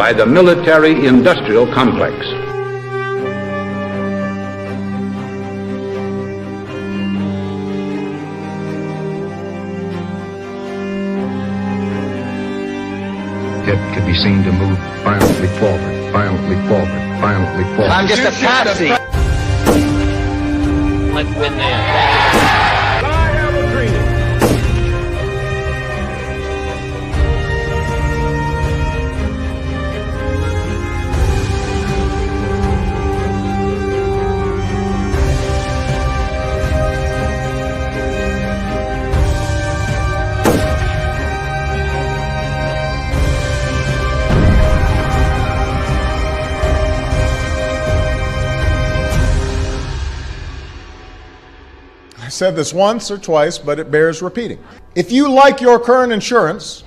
by the military-industrial complex. It could be seen to move violently forward, violently forward, violently forward. I'm just a patsy. Let's win there. I said this once or twice, but it bears repeating. If you like your current insurance,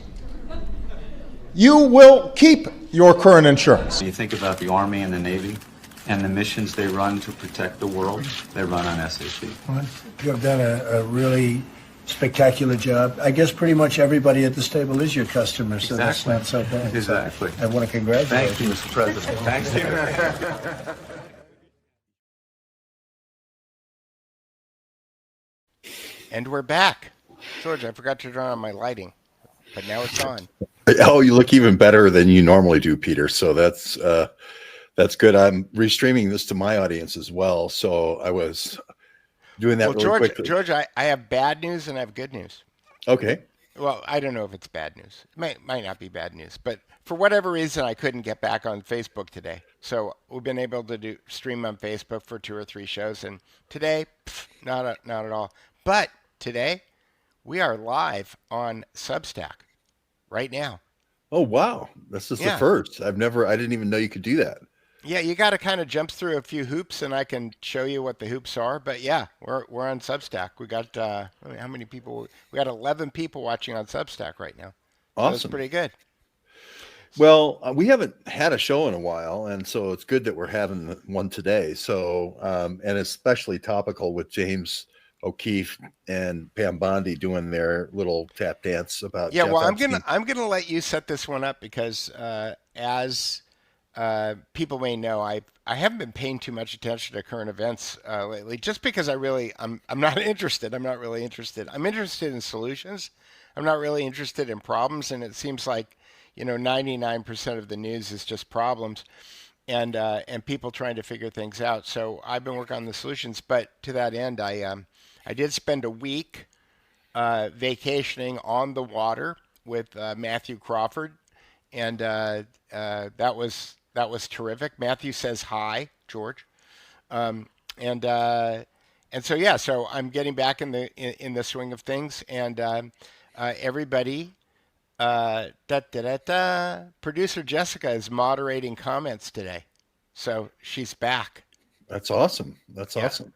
you will keep your current insurance. You think about the Army and the Navy and the missions they run to protect the world, they run on SAP. Well, you have done a really spectacular job. I guess pretty much everybody at this table is your customer, so Exactly. That's not so bad. Exactly. I want to congratulate Thank you, Mr. President. Thanks. And we're back. George, I forgot to turn on my lighting, but now it's on. Oh, you look even better than you normally do, Peter. So that's good. I'm restreaming this to my audience as well. So I was doing that really quickly. George, I have bad news and I have good news. Okay. Well, I don't know if it's bad news. It might not be bad news, but for whatever reason, I couldn't get back on Facebook today. So we've been able to stream on Facebook for 2 or 3 shows, and today, not at all. But today, we are live on Substack right now. Oh, wow. This is the first. I didn't even know you could do that. Yeah, you got to kind of jump through a few hoops, and I can show you what the hoops are. But yeah, we're on Substack. We got how many people? We got 11 people watching on Substack right now. Awesome. That's pretty good. Well, we haven't had a show in a while, and so it's good that we're having one today. So, and especially topical with James O'Keefe and Pam Bondi doing their little tap dance about. Yeah, Jeff well, Epstein. I'm gonna let you set this one up because as people may know, I haven't been paying too much attention to current events lately, just because I'm not interested. I'm not really interested. I'm interested in solutions. I'm not really interested in problems, and it seems like 99% of the news is just problems, and people trying to figure things out. So I've been working on the solutions, but to that end, I did spend a week vacationing on the water with Matthew Crawford, and that was terrific. Matthew says hi, George, and so yeah, so I'm getting back in the swing of things, and everybody. Producer Jessica is moderating comments today, so she's back. That's awesome. That's Yeah. awesome.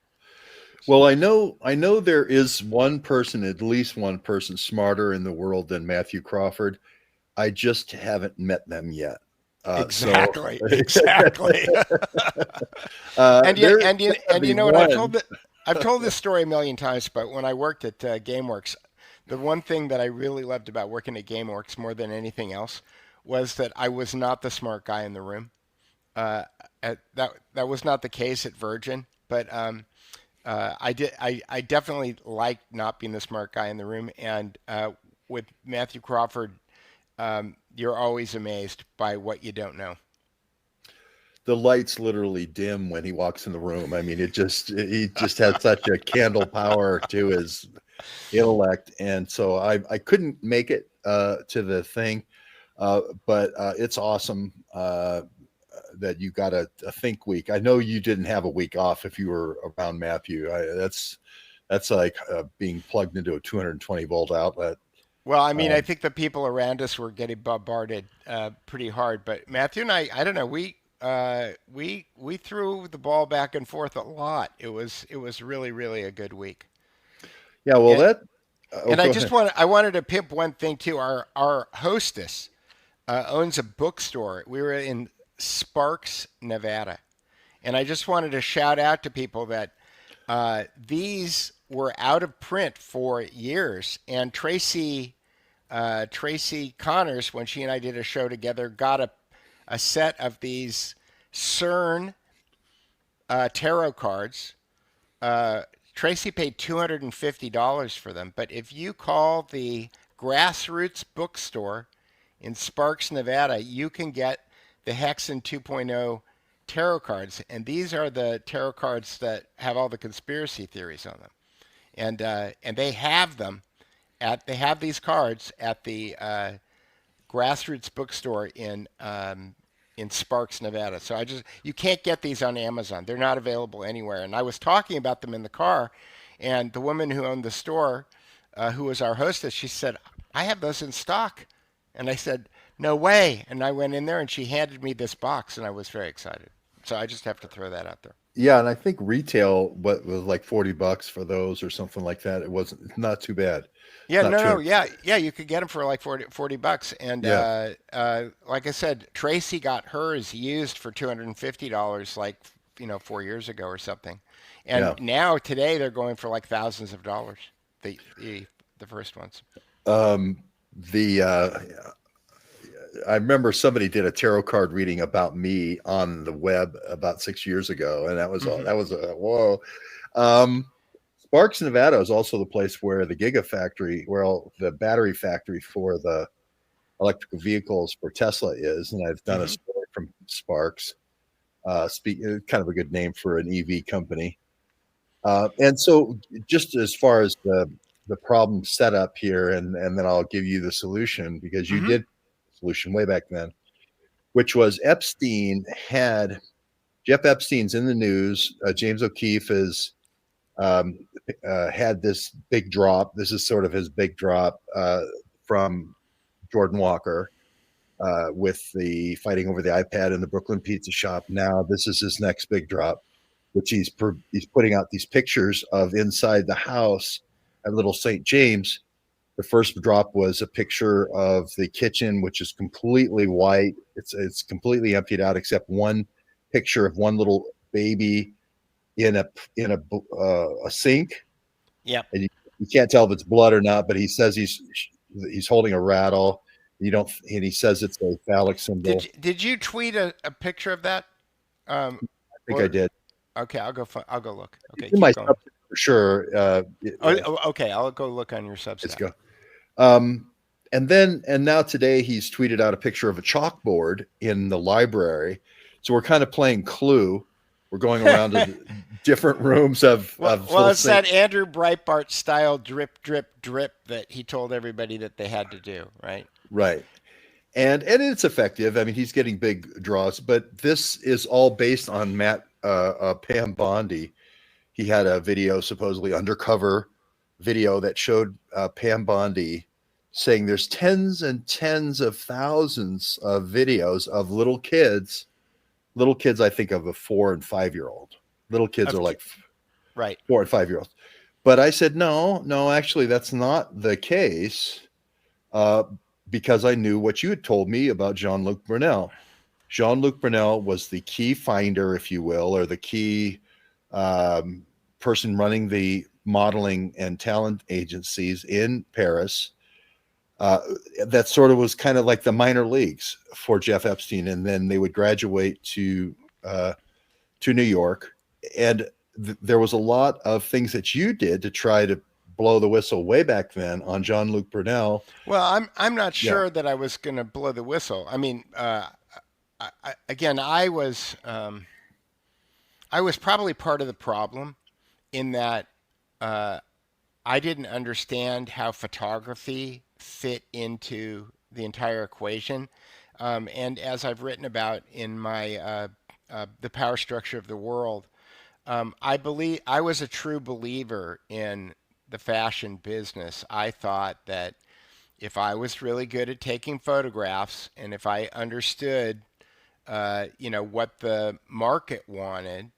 Well, I know there is one person, at least one person smarter in the world than Matthew Crawford. I just haven't met them yet. Exactly, So exactly. there's And gotta be you know what? one. I've told this story a million times, but when I worked at GameWorks, the one thing that I really loved about working at GameWorks more than anything else was that I was not the smart guy in the room. That was not the case at Virgin, but I definitely liked not being the smart guy in the room. And with Matthew Crawford, you're always amazed by what you don't know. The lights literally dim when he walks in the room. I mean, he just has such a candle power to his intellect, and so I couldn't make it to the thing, but it's awesome that you got a think week. I know you didn't have a week off if you were around Matthew. That's like being plugged into a 220 volt outlet. Well, I mean, I think the people around us were getting bombarded pretty hard, but Matthew and I don't know, we threw the ball back and forth a lot. It was really really a good week. Yeah, well, And, that. and Go ahead. I wanted to pimp one thing too. Our hostess owns a bookstore. We were in Sparks, Nevada, and I just wanted to shout out to people that these were out of print for years, and Tracy Connors, when she and I did a show together, got a set of these CERN tarot cards. Tracy paid $250 for them, but if you call the Grassroots Bookstore in Sparks, Nevada, you can get the Hexen 2.0 tarot cards, and these are the tarot cards that have all the conspiracy theories on them, and they have them they have these cards at the Grassroots Bookstore in Sparks, Nevada. So you can't get these on Amazon. They're not available anywhere. And I was talking about them in the car, and the woman who owned the store, who was our hostess, she said, "I have those in stock." And I said, "No way." And I went in there, and she handed me this box, and I was very excited. So I just have to throw that out there. Yeah, and I think retail was like $40 for those or something like that. It wasn't not too bad. Yeah, Not no, too. yeah, you could get them for like $40. And Yeah. like I said, Tracy got hers used for $250, like 4 years ago or something. And Yeah. now today they're going for like thousands of dollars. The first ones. The I remember somebody did a tarot card reading about me on the web about 6 years ago, and that was whoa. Sparks, Nevada is also the place where the Gigafactory, the battery factory for the electrical vehicles for Tesla is, and I've done a story from Sparks. Kind of a good name for an EV company. And so, just as far as the problem set up here, and then I'll give you the solution, because you did the solution way back then, which was Jeff Epstein's in the news. James O'Keefe is had this big drop. This is sort of his big drop from Jordan Walker with the fighting over the iPad in the Brooklyn Pizza Shop. Now this is his next big drop, which he's putting out these pictures of inside the house at Little St. James. The first drop was a picture of the kitchen, which is completely white. It's completely emptied out except one picture of one little baby in a sink. Yep. And you can't tell if it's blood or not, but he says he's holding a rattle. And he says it's a phallic symbol. Did you tweet a picture of that? I think I did. Okay, I'll go look. Okay, In my keep going. Substack for sure. Okay, I'll go look on your Substack. Let's go. And now today he's tweeted out a picture of a chalkboard in the library. So we're kind of playing Clue. We're going around to different rooms of. Well, it's that Andrew Breitbart style drip, drip, drip that he told everybody that they had to do, right? Right. And it's effective. I mean, he's getting big draws, but this is all based on Pam Bondi. he had a video, supposedly undercover video, that showed Pam Bondi saying there's tens and tens of thousands of videos of little kids, I think of a 4 and 5 year old. Little kids are like right. 4 and 5 year olds. But I said, no, actually, that's not the case, because I knew what you had told me about Jean-Luc Brunel. Jean-Luc Brunel was the key finder, if you will, or the key person running the modeling and talent agencies in Paris. That sort of was kind of like the minor leagues for Jeff Epstein, and then they would graduate to New York. And there was a lot of things that you did to try to blow the whistle way back then on Jean-Luc Brunel. Well, I'm not sure that I was going to blow the whistle. I mean, I was probably part of the problem in that I didn't understand how photography fit into the entire equation. And as I've written about in my The Power Structure of the World, I was a true believer in the fashion business. I thought that if I was really good at taking photographs and if I understood, what the market wanted,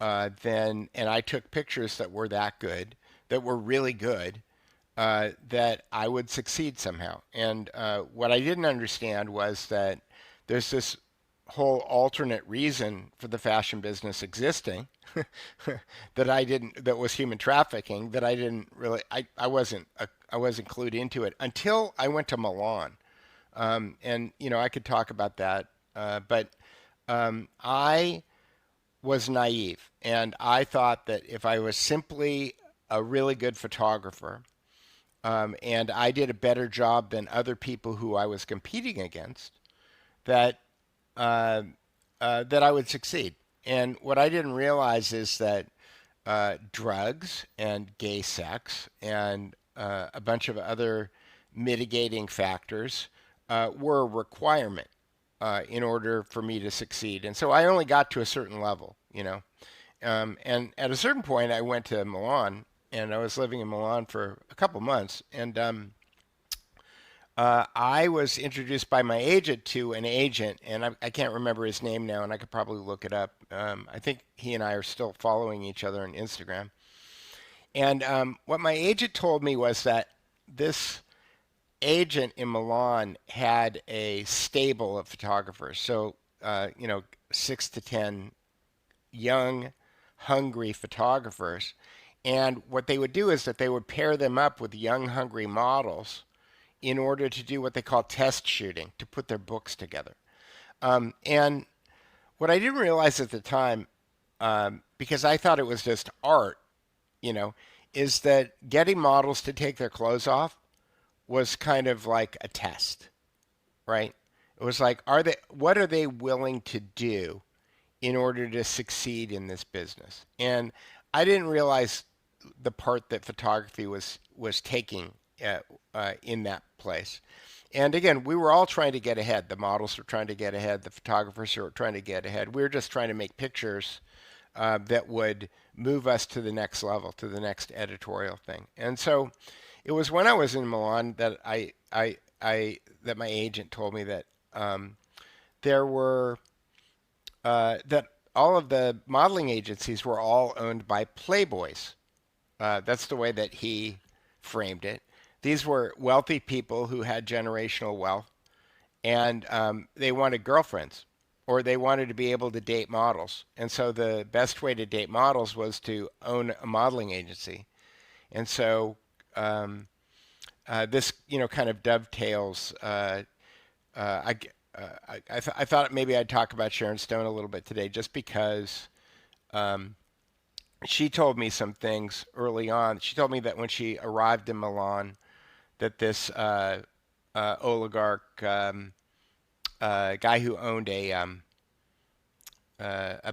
and I took pictures that were that good, that were really good, that I would succeed somehow. And what I didn't understand was that there's this whole alternate reason for the fashion business existing that was human trafficking, that I didn't really, I wasn't clued into it until I went to Milan. And, I could talk about that. But I was naive, and I thought that if I was simply a really good photographer, and I did a better job than other people who I was competing against, that I would succeed. And what I didn't realize is that drugs and gay sex and a bunch of other mitigating factors were a requirement in order for me to succeed. And so I only got to a certain level, and at a certain point I went to Milan, and I was living in Milan for a couple months, and I was introduced by my agent to an agent, and I can't remember his name now, and I could probably look it up. I think he and I are still following each other on Instagram. And what my agent told me was that this agent in Milan had a stable of photographers. So, 6 to 10 young, hungry photographers. And what they would do is that they would pair them up with young, hungry models in order to do what they call test shooting, to put their books together. And what I didn't realize at the time, because I thought it was just art, is that getting models to take their clothes off was kind of like a test, right? It was like, what are they willing to do in order to succeed in this business? And I didn't realize the part that photography was taking in that place. And again, we were all trying to get ahead. The models were trying to get ahead. The photographers were trying to get ahead. We were just trying to make pictures that would move us to the next level, to the next editorial thing. And so it was when I was in Milan that that my agent told me that there were that all of the modeling agencies were all owned by playboys. That's the way that he framed it. These were wealthy people who had generational wealth, and they wanted girlfriends, or they wanted to be able to date models. And so the best way to date models was to own a modeling agency. And so this, kind of dovetails. I thought maybe I'd talk about Sharon Stone a little bit today, just because she told me some things early on. She told me that when she arrived in Milan, that this oligarch guy who owned a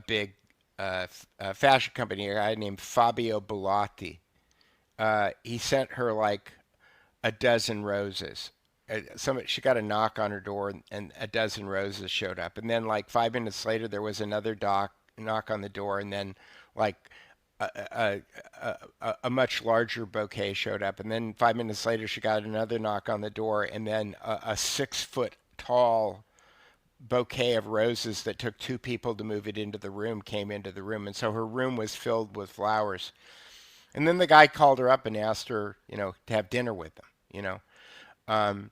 big fashion company, a guy named Fabio Bellotti, he sent her like a dozen roses. She got a knock on her door, and a dozen roses showed up. And then like 5 minutes later, there was another knock on the door, and then like a much larger bouquet showed up, and then 5 minutes later she got another knock on the door, and then a 6 foot tall bouquet of roses that took two people to move it into the room came into the room, and so her room was filled with flowers. And then the guy called her up and asked her, to have dinner with him. Um,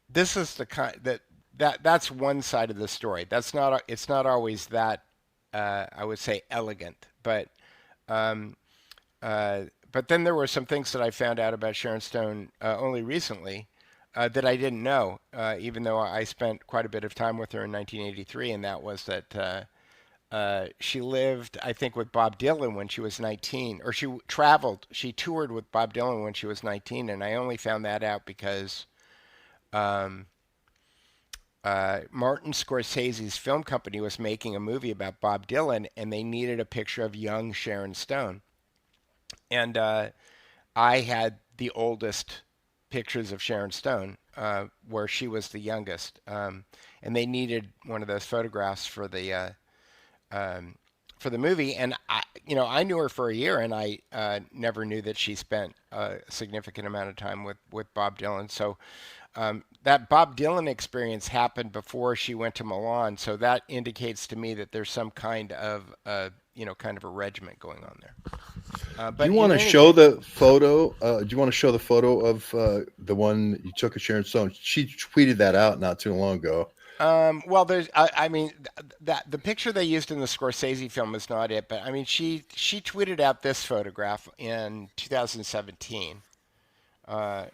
this is the kind that's one side of the story. It's not always that I would say elegant, um, but then there were some things that I found out about Sharon Stone only recently that I didn't know, even though I spent quite a bit of time with her in 1983, and that was that she lived, I think, with Bob Dylan when she was 19, or she toured with Bob Dylan when she was 19, and I only found that out because um, Martin Scorsese's film company was making a movie about Bob Dylan, and they needed a picture of young Sharon Stone. And I had the oldest pictures of Sharon Stone, where she was the youngest, and they needed one of those photographs for the movie. And I knew her for a year, and I never knew that she spent a significant amount of time with Bob Dylan. So that Bob Dylan experience happened before she went to Milan. So that indicates to me that there's some kind of kind of a regiment going on there. Do you want to show the photo? Do you want to show the photo of the one you took of Sharon Stone? She tweeted that out not too long ago. Well, I mean, that the picture they used in the Scorsese film is not it, but I mean, she tweeted out this photograph in 2017.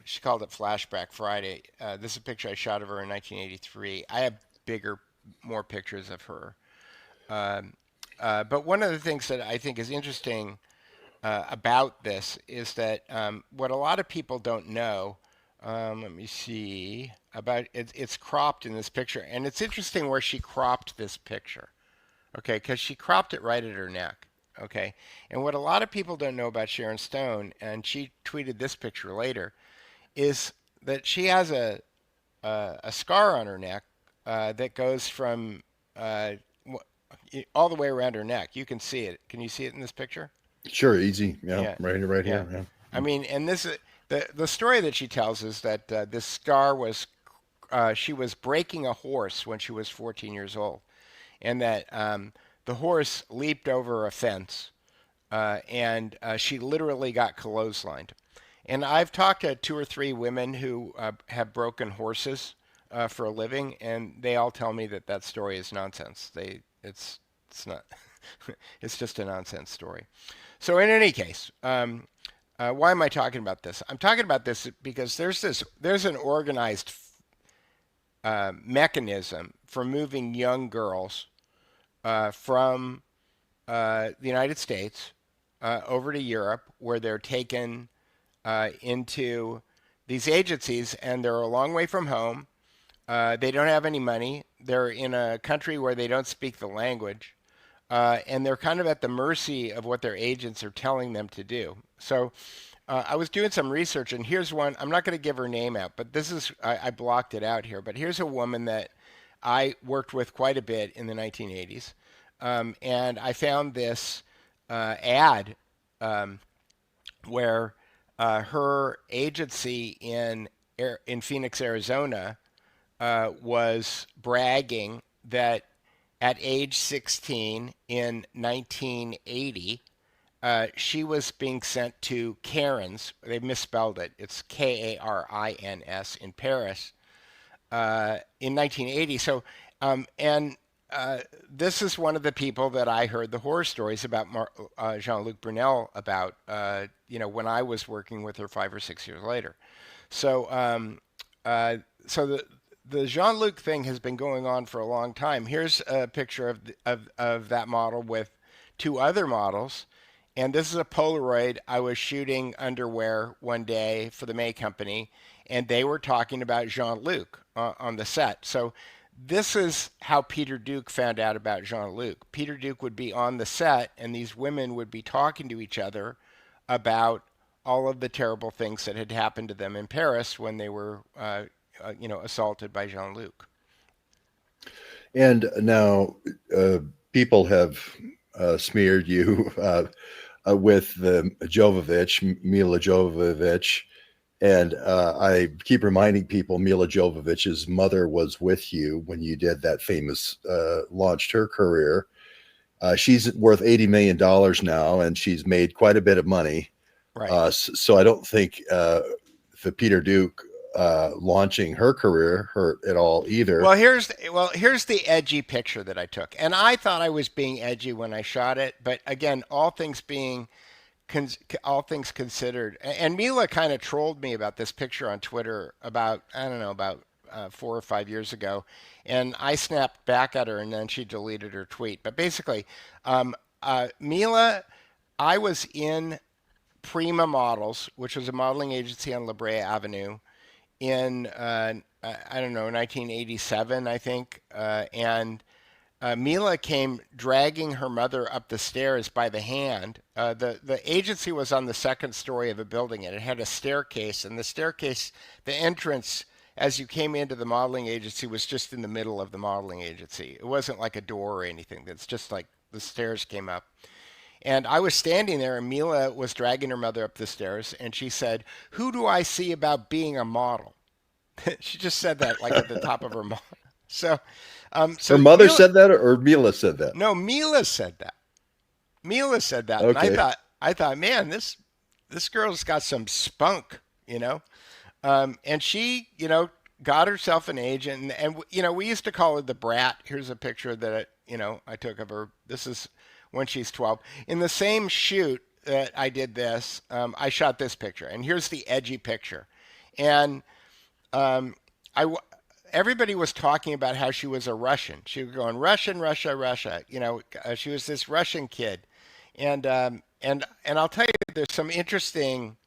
She called it Flashback Friday. This is a picture I shot of her in 1983. I have more pictures of her. But one of the things that I think is interesting about this is that what a lot of people don't know. Let me see about it. It's cropped in this picture, and it's interesting where she cropped this picture. Okay, because she cropped it right at her neck. Okay, and what a lot of people don't know about Sharon Stone, and she tweeted this picture later, is that she has a scar on her neck that goes from all the way around her neck. You can see it. Can you see it in this picture? Sure, easy. Yeah, Yeah. right Yeah. here. Yeah. I mean, and this the story that she tells is that this scar was she was breaking a horse when she was 14 years old, and that the horse leaped over a fence, and she literally got clotheslined. And I've talked to 2 or 3 women who have broken horses for a living, and they all tell me that story is nonsense. It's not. It's just a nonsense story. So in any case, why am I talking about this? I'm talking about this because there's an organized mechanism for moving young girls from the United States over to Europe, where they're taken into these agencies, and they're a long way from home. They don't have any money. They're in a country where they don't speak the language. And they're kind of at the mercy of what their agents are telling them to do. So I was doing some research, and here's one. I'm not going to give her name out, but I blocked it out here. But here's a woman that I worked with quite a bit in the 1980s. And I found this ad where her agency in Phoenix, Arizona, was bragging that at age 16 in 1980, she was being sent to Karen's. They misspelled it. It's Karins in Paris in 1980. So, this is one of the people that I heard the horror stories about Jean-Luc Brunel about, when I was working with her 5 or 6 years later. So, the Jean-Luc thing has been going on for a long time. Here's a picture of that model with 2 other models. And this is a Polaroid. I was shooting underwear one day for the May Company, and they were talking about Jean-Luc on the set. So this is how Peter Duke found out about Jean-Luc. Peter Duke would be on the set, and these women would be talking to each other about all of the terrible things that had happened to them in Paris when they were assaulted by Jean-Luc. And now people have smeared you with the Mila Jovovich. And I keep reminding people Mila Jovovich's mother was with you when you did that famous, launched her career. She's worth $80 million now, and she's made quite a bit of money. Right. So I don't think the Peter Duke launching her career hurt at all either. Well, here's the edgy picture that I took, and I thought I was being edgy when I shot it, but again, all things considered, and Mila kind of trolled me about this picture on Twitter about, I don't know, about 4 or 5 years ago, and I snapped back at her, and then she deleted her tweet. But basically, Mila, I was in Prima Models, which was a modeling agency on La Brea Avenue, in I don't know, 1987, I think, and Mila came dragging her mother up the stairs by the hand. The agency was on the second story of a building, and it had a staircase. And the staircase, the entrance as you came into the modeling agency, was just in the middle of the modeling agency. It wasn't like a door or anything. It's just like the stairs came up. And I was standing there, and Mila was dragging her mother up the stairs, and she said, "Who do I see about being a model?" She just said that like at the top of her mouth. So her mother said that, or Mila said that? No, Mila said that. Mila said that, okay. And I thought, man, this girl's got some spunk, you know. And she, you know, got herself an agent, and you know, we used to call her the brat. Here's a picture that I took of her. This is when she's 12. In the same shoot that I did this, I shot this picture, and here's the edgy picture, and everybody was talking about how she was a Russian. She was going Russian, Russia, Russia. You know, she was this Russian kid, and I'll tell you, there's some interesting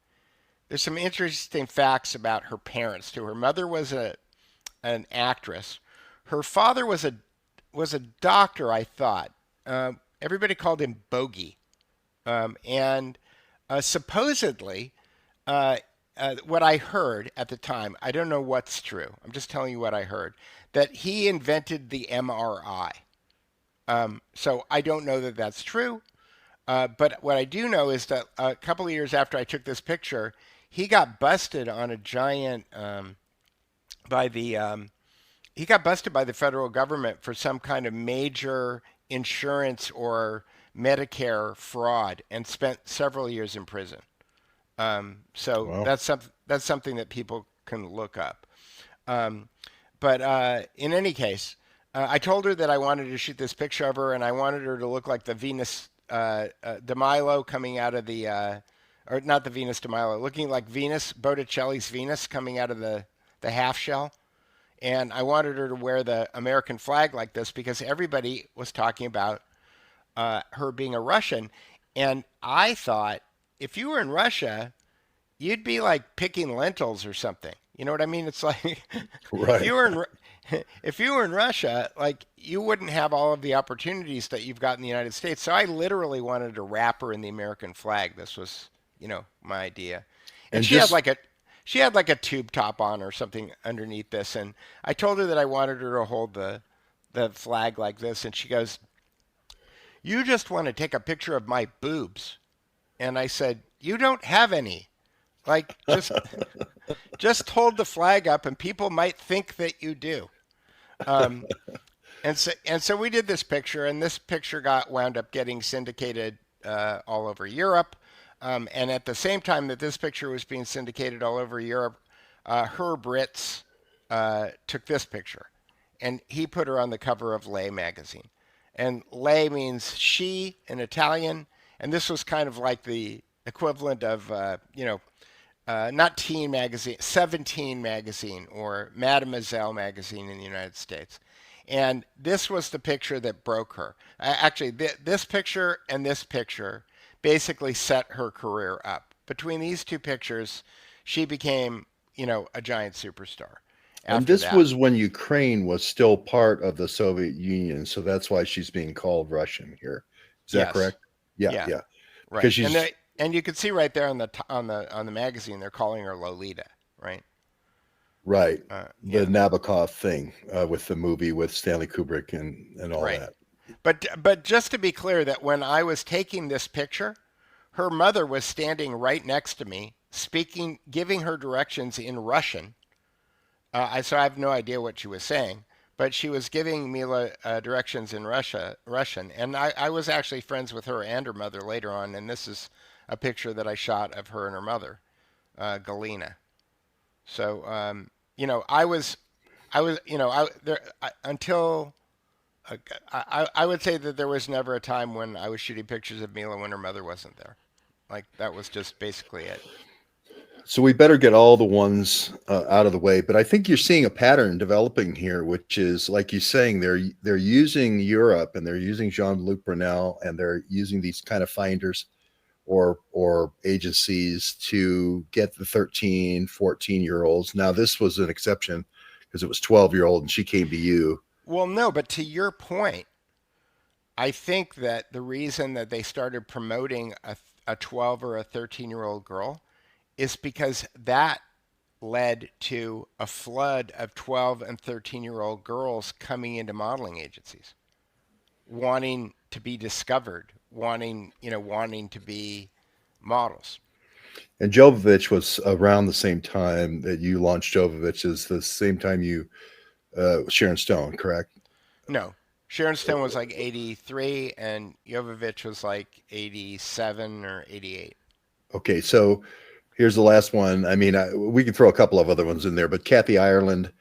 facts about her parents too. Her mother was an actress. Her father was a doctor, I thought. Everybody called him Bogey, and supposedly. What I heard at the time, I don't know what's true. I'm just telling you what I heard, that he invented the MRI. So I don't know that that's true. But what I do know is that a couple of years after I took this picture, he got busted on a giant he got busted by the federal government for some kind of major insurance or Medicare fraud and spent several years in prison. So wow. That's something that people can look up. But in any case, I told her that I wanted to shoot this picture of her, and I wanted her to look like the Venus de Milo coming out of the, or not the Venus de Milo, looking like Venus, Botticelli's Venus coming out of the half shell. And I wanted her to wear the American flag like this because everybody was talking about her being a Russian. And I thought, if you were in Russia, you'd be like picking lentils or something. You know what I mean? It's like right. if you were in Russia, like you wouldn't have all of the opportunities that you've got in the United States. So I literally wanted to wrap her in the American flag. This was, my idea. And she had like a tube top on or something underneath this. And I told her that I wanted her to hold the flag like this. And she goes, "You just want to take a picture of my boobs." And I said, "You don't have any. Like, just hold the flag up, and people might think that you do." And so we did this picture, and this picture wound up getting syndicated all over Europe. And at the same time that this picture was being syndicated all over Europe, Herb Ritz took this picture, and he put her on the cover of Lei magazine. And Lei means she in Italian. And this was kind of like the equivalent of, not Teen Magazine, 17 Magazine or Mademoiselle Magazine in the United States. And this was the picture that broke her. Actually, this picture and this picture basically set her career up. Between these two pictures, she became, a giant superstar. And this was when Ukraine was still part of the Soviet Union, so that's why she's being called Russian here. Is that correct? Yeah. Right. Because and you can see right there on the magazine, they're calling her Lolita, right? Right. The Nabokov thing with the movie with Stanley Kubrick and all that. But just to be clear, that when I was taking this picture, her mother was standing right next to me, giving her directions in Russian. So I have no idea what she was saying, but she was giving Mila directions in Russian. And I was actually friends with her and her mother later on. And this is a picture that I shot of her and her mother, Galina. So, until I would say that there was never a time when I was shooting pictures of Mila when her mother wasn't there. Like that was just basically it. So we better get all the ones out of the way, but I think you're seeing a pattern developing here, which is like you're saying, they're using Europe and they're using Jean-Luc Brunel and they're using these kind of finders or agencies to get the 13, 14-year-olds. Now this was an exception because it was 12-year-old and she came to you. Well, no, but to your point, I think that the reason that they started promoting a 12 or a 13-year-old girl is because that led to a flood of 12 and 13-year-old girls coming into modeling agencies, wanting to be discovered, wanting to be models. And Jovovich was around the same time that you launched Jovovich, is the same time you Sharon Stone, correct? No, Sharon Stone was like 83 and Jovovich was like 87 or 88. Okay, so here's the last one. I mean, we can throw a couple of other ones in there, but Kathy Ireland,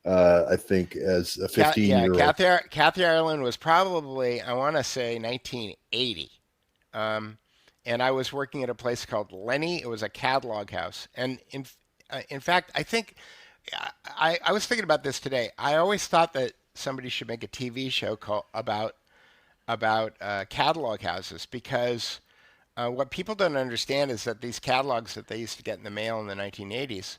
I think, as a 15-year-old. Yeah, Kathy Ireland was probably, I want to say, 1980. And I was working at a place called Lenny. It was a catalog house. And in fact, I think, I was thinking about this today. I always thought that somebody should make a TV show about catalog houses because what people don't understand is that these catalogs that they used to get in the mail in the 1980s,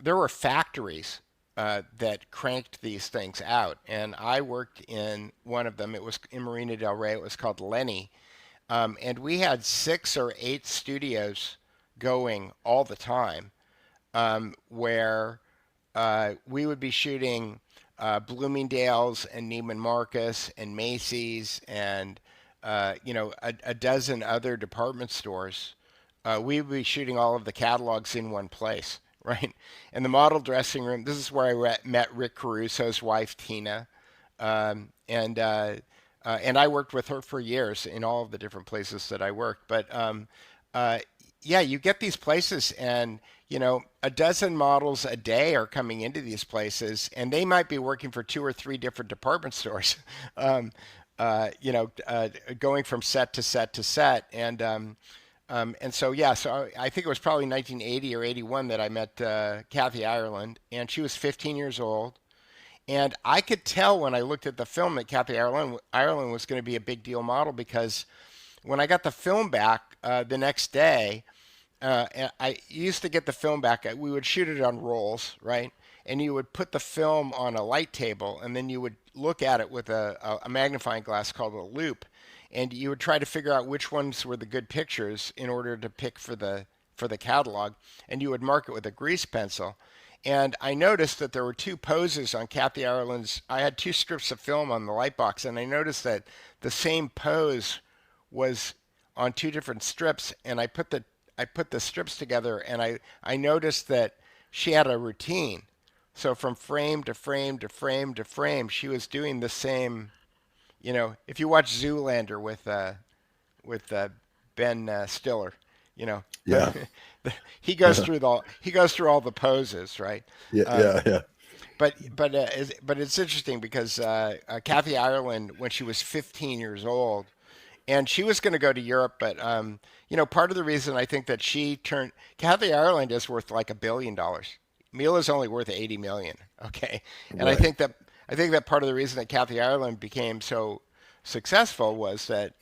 there were factories that cranked these things out. And I worked in one of them. It was in Marina del Rey. It was called Lenny. And we had 6 or 8 studios going all the time where we would be shooting Bloomingdale's and Neiman Marcus and Macy's and a dozen other department stores. We would be shooting all of the catalogs in one place, right? And the model dressing room, this is where I met Rick Caruso's wife, Tina. And I worked with her for years in all of the different places that I worked. But yeah, you get these places and, a dozen models a day are coming into these places and they might be working for 2 or 3 different department stores. Going from set to set to set. And so, yeah, so I think it was probably 1980 or 81 that I met Kathy Ireland, and she was 15 years old. And I could tell when I looked at the film that Kathy Ireland was going to be a big deal model because when I got the film back the next day, and I used to get the film back, we would shoot it on rolls, right? And you would put the film on a light table, and then you would look at it with a magnifying glass called a loop, and you would try to figure out which ones were the good pictures in order to pick for the catalog, and you would mark it with a grease pencil. And I noticed that there were 2 poses on Kathy Ireland's. I had 2 strips of film on the light box, and I noticed that the same pose was on 2 different strips, and I put the strips together, and I noticed that she had a routine. So from frame to frame to frame to frame, she was doing the same. If you watch Zoolander with Ben Stiller, Yeah. he goes through all the poses, right? Yeah. But it's interesting because Kathy Ireland, when she was 15 years old, and she was going to go to Europe, but part of the reason I think that Kathy Ireland is worth like $1 billion. Mila's only worth 80 million. Okay, and right. I think that part of the reason that Kathy Ireland became so successful was that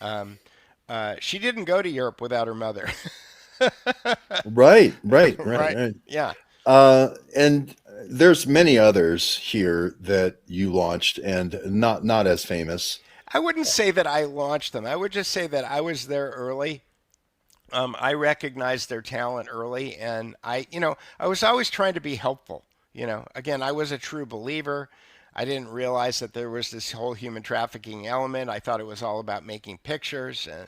she didn't go to Europe without her mother. Right. Yeah. And there's many others here that you launched and not as famous. I wouldn't say that I launched them. I would just say that I was there early. I recognized their talent early, and I was always trying to be helpful. Again, I was a true believer. I didn't realize that there was this whole human trafficking element. I thought it was all about making pictures, and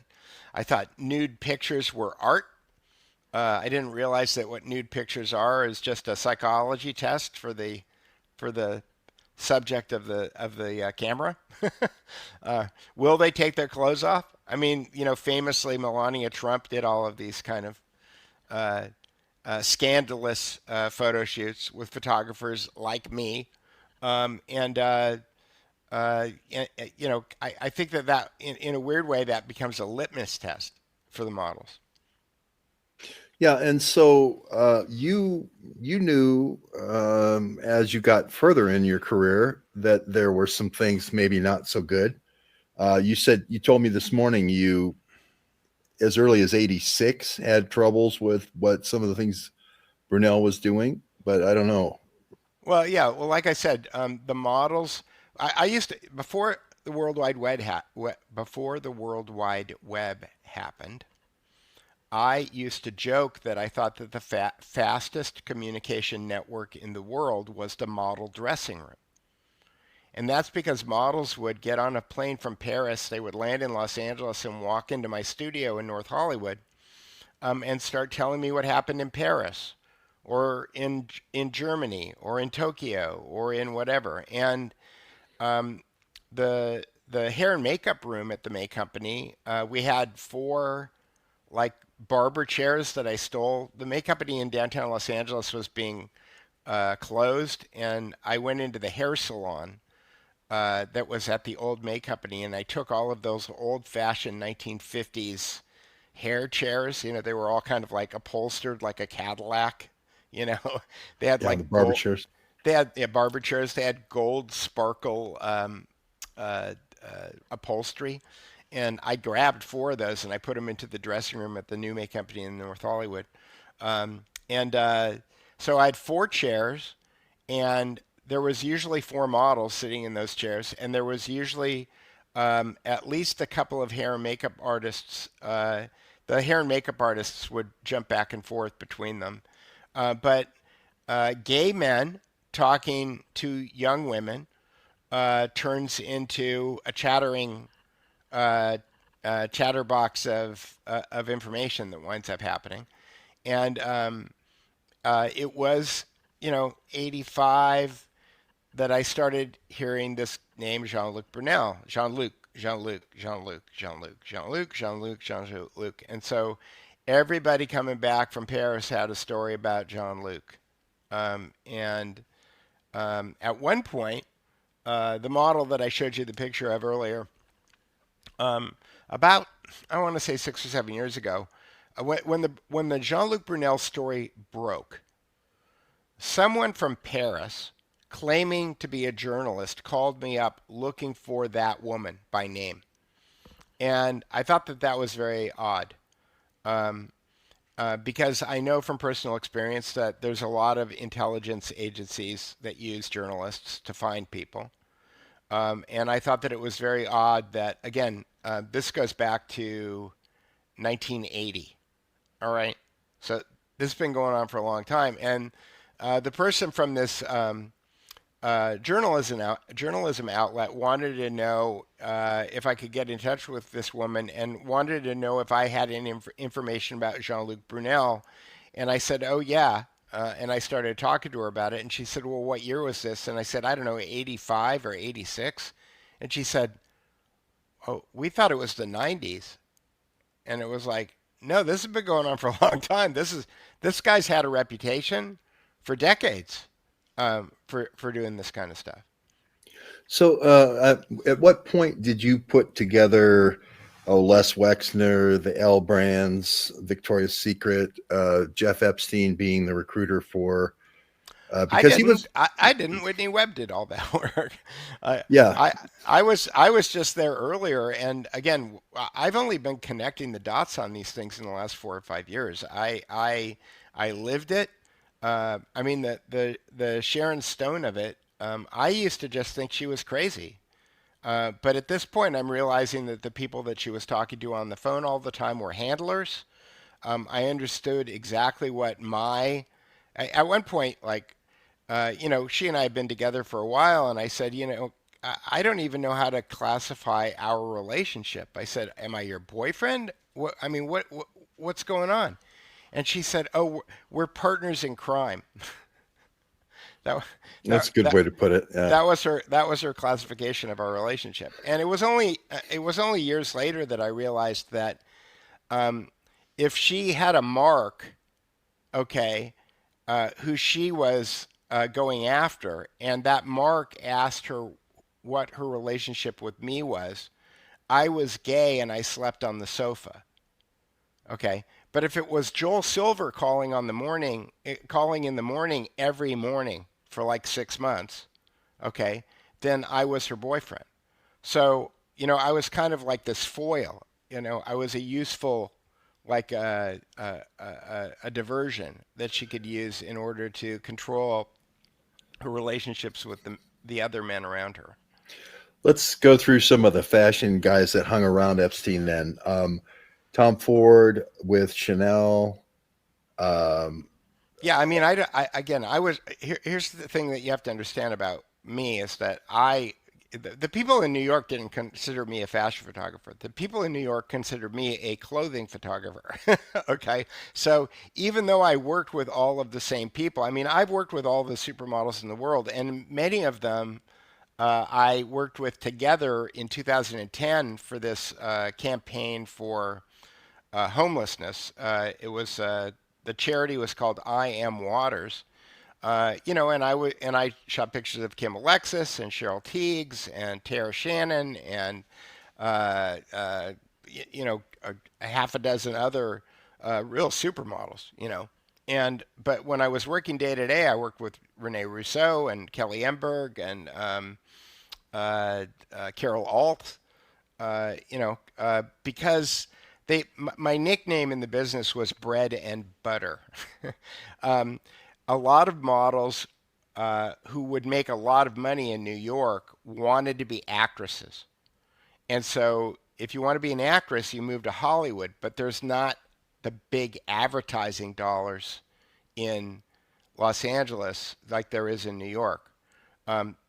I thought nude pictures were art. I didn't realize that what nude pictures are is just a psychology test for the subject of the camera. Will they take their clothes off? I mean, famously, Melania Trump did all of these kind of scandalous photo shoots with photographers like me, and I think that in a weird way that becomes a litmus test for the models. Yeah, and so you knew as you got further in your career that there were some things maybe not so good. You told me this morning you, as early as '86, had troubles with what some of the things Brunel was doing, but I don't know. Well, yeah. Well, like I said, the models. I used to before the World Wide Web before the World Wide Web happened. I used to joke that I thought that the fastest communication network in the world was the model dressing room. And that's because models would get on a plane from Paris, they would land in Los Angeles and walk into my studio in North Hollywood, and start telling me what happened in Paris or in Germany or in Tokyo or in whatever. And the hair and makeup room at the May Company, we had 4 like barber chairs that I stole. The May Company in downtown Los Angeles was being closed, and I went into the hair salon that was at the old May Company, and I took all of those old-fashioned 1950s hair chairs. They were all kind of like upholstered like a Cadillac. You know, they had Yeah, like the barber gold, chairs. they had barber chairs. They had gold sparkle upholstery. And I grabbed 4 of those and I put them into the dressing room at the new May Company in North Hollywood. So I had 4 chairs, and there was usually 4 models sitting in those chairs, and there was usually at least a couple of hair and makeup artists. The hair and makeup artists would jump back and forth between them. But gay men talking to young women turns into a chattering chatterbox of information that winds up happening. And it was, 85 that I started hearing this name, Jean-Luc Brunel. Jean-Luc, Jean-Luc, Jean-Luc, Jean-Luc, Jean-Luc, Jean-Luc, Jean-Luc. And so everybody coming back from Paris had a story about Jean-Luc. And at one point, the model that I showed you the picture of earlier, about, I want to say 6 or 7 years ago, when the Jean-Luc Brunel story broke, someone from Paris claiming to be a journalist called me up looking for that woman by name. And I thought that was very odd, because I know from personal experience that there's a lot of intelligence agencies that use journalists to find people. And I thought that it was very odd that, again, this goes back to 1980. All right. So this has been going on for a long time. And the person from this journalism outlet wanted to know if I could get in touch with this woman, and wanted to know if I had any information about Jean-Luc Brunel. And I said, oh, yeah. And I started talking to her about it. And she said, well, what year was this? And I said, I don't know, 85 or 86. And she said, oh, we thought it was the 90s. And it was like, no, this has been going on for a long time. This guy's had a reputation for decades for doing this kind of stuff. So at what point did you put together Les Wexner, the L Brands, Victoria's Secret, Jeff Epstein being the recruiter for, because I didn't. Whitney Webb did all that work. Yeah. I was just there earlier, and again, I've only been connecting the dots on these things in the last 4 or 5 years. I lived it. I mean, the Sharon Stone of it. I used to just think she was crazy. But at this point, I'm realizing that the people that she was talking to on the phone all the time were handlers. I understood exactly what at one point, like, she and I had been together for a while, and I said, I don't even know how to classify our relationship. I said, "Am I your boyfriend? What? I mean, what's going on?" And she said, "Oh, we're partners in crime." That That's that a good that way to put it. Yeah. that was her classification of our relationship. And it was only years later that I realized that if she had a mark, okay, who she was going after, and that mark asked her what her relationship with me was, I was gay and I slept on the sofa. Okay. But if it was Joel Silver calling in the morning every morning for like 6 months, okay, then I was her boyfriend. So, I was kind of like this foil. I was a useful, like a diversion that she could use in order to control her relationships with the other men around her. Let's go through some of the fashion guys that hung around Epstein then. Tom Ford with Chanel. Yeah, I mean, again, here's the thing that you have to understand about me is that the people in New York didn't consider me a fashion photographer. The people in New York considered me a clothing photographer. Okay. So even though I worked with all of the same people, I mean, I've worked with all the supermodels in the world, and many of them I worked with together in 2010 for this campaign for homelessness. It was the charity was called I Am Waters. And I shot pictures of Kim Alexis and Cheryl Tiegs and Tara Shannon and a half a dozen other real supermodels. But when I was working day to day, I worked with Rene Rousseau and Kelly Emberg and Carol Alt. Because my nickname in the business was bread and butter. A lot of models who would make a lot of money in New York wanted to be actresses. And so if you want to be an actress, you move to Hollywood, but there's not the big advertising dollars in Los Angeles like there is in New York.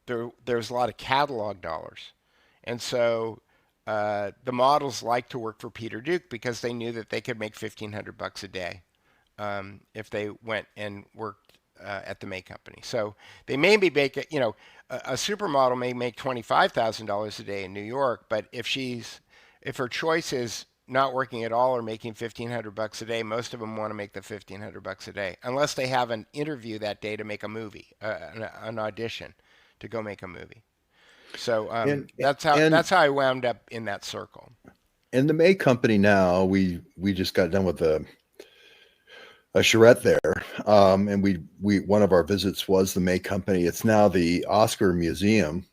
There's a lot of catalog dollars. And so the models liked to work for Peter Duke because they knew that they could make $1,500 a day if they went and worked at the May Company. So they may be making, a supermodel may make $25,000 a day in New York, but if her choice is not working at all or making $1,500 a day, most of them want to make the $1,500 a day, unless they have an interview that day to make a movie, an audition to go make a movie. So that's how I wound up in that circle. And the May Company now, we just got done with a charrette there, and we one of our visits was the May Company. It's now the Oscar Museum.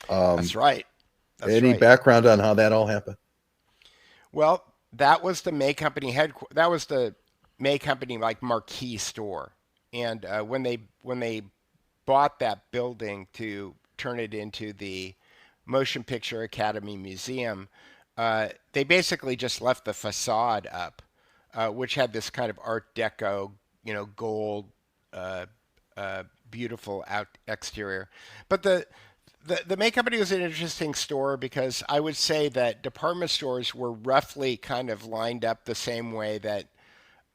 That's right. Any background on how that all happened? Well, that was the May Company headquarters. That was the May Company like marquee store, and when they bought that building to turn it into the Motion Picture Academy Museum, they basically just left the facade up, which had this kind of Art Deco, gold, beautiful exterior. But the May Company was an interesting store because I would say that department stores were roughly kind of lined up the same way that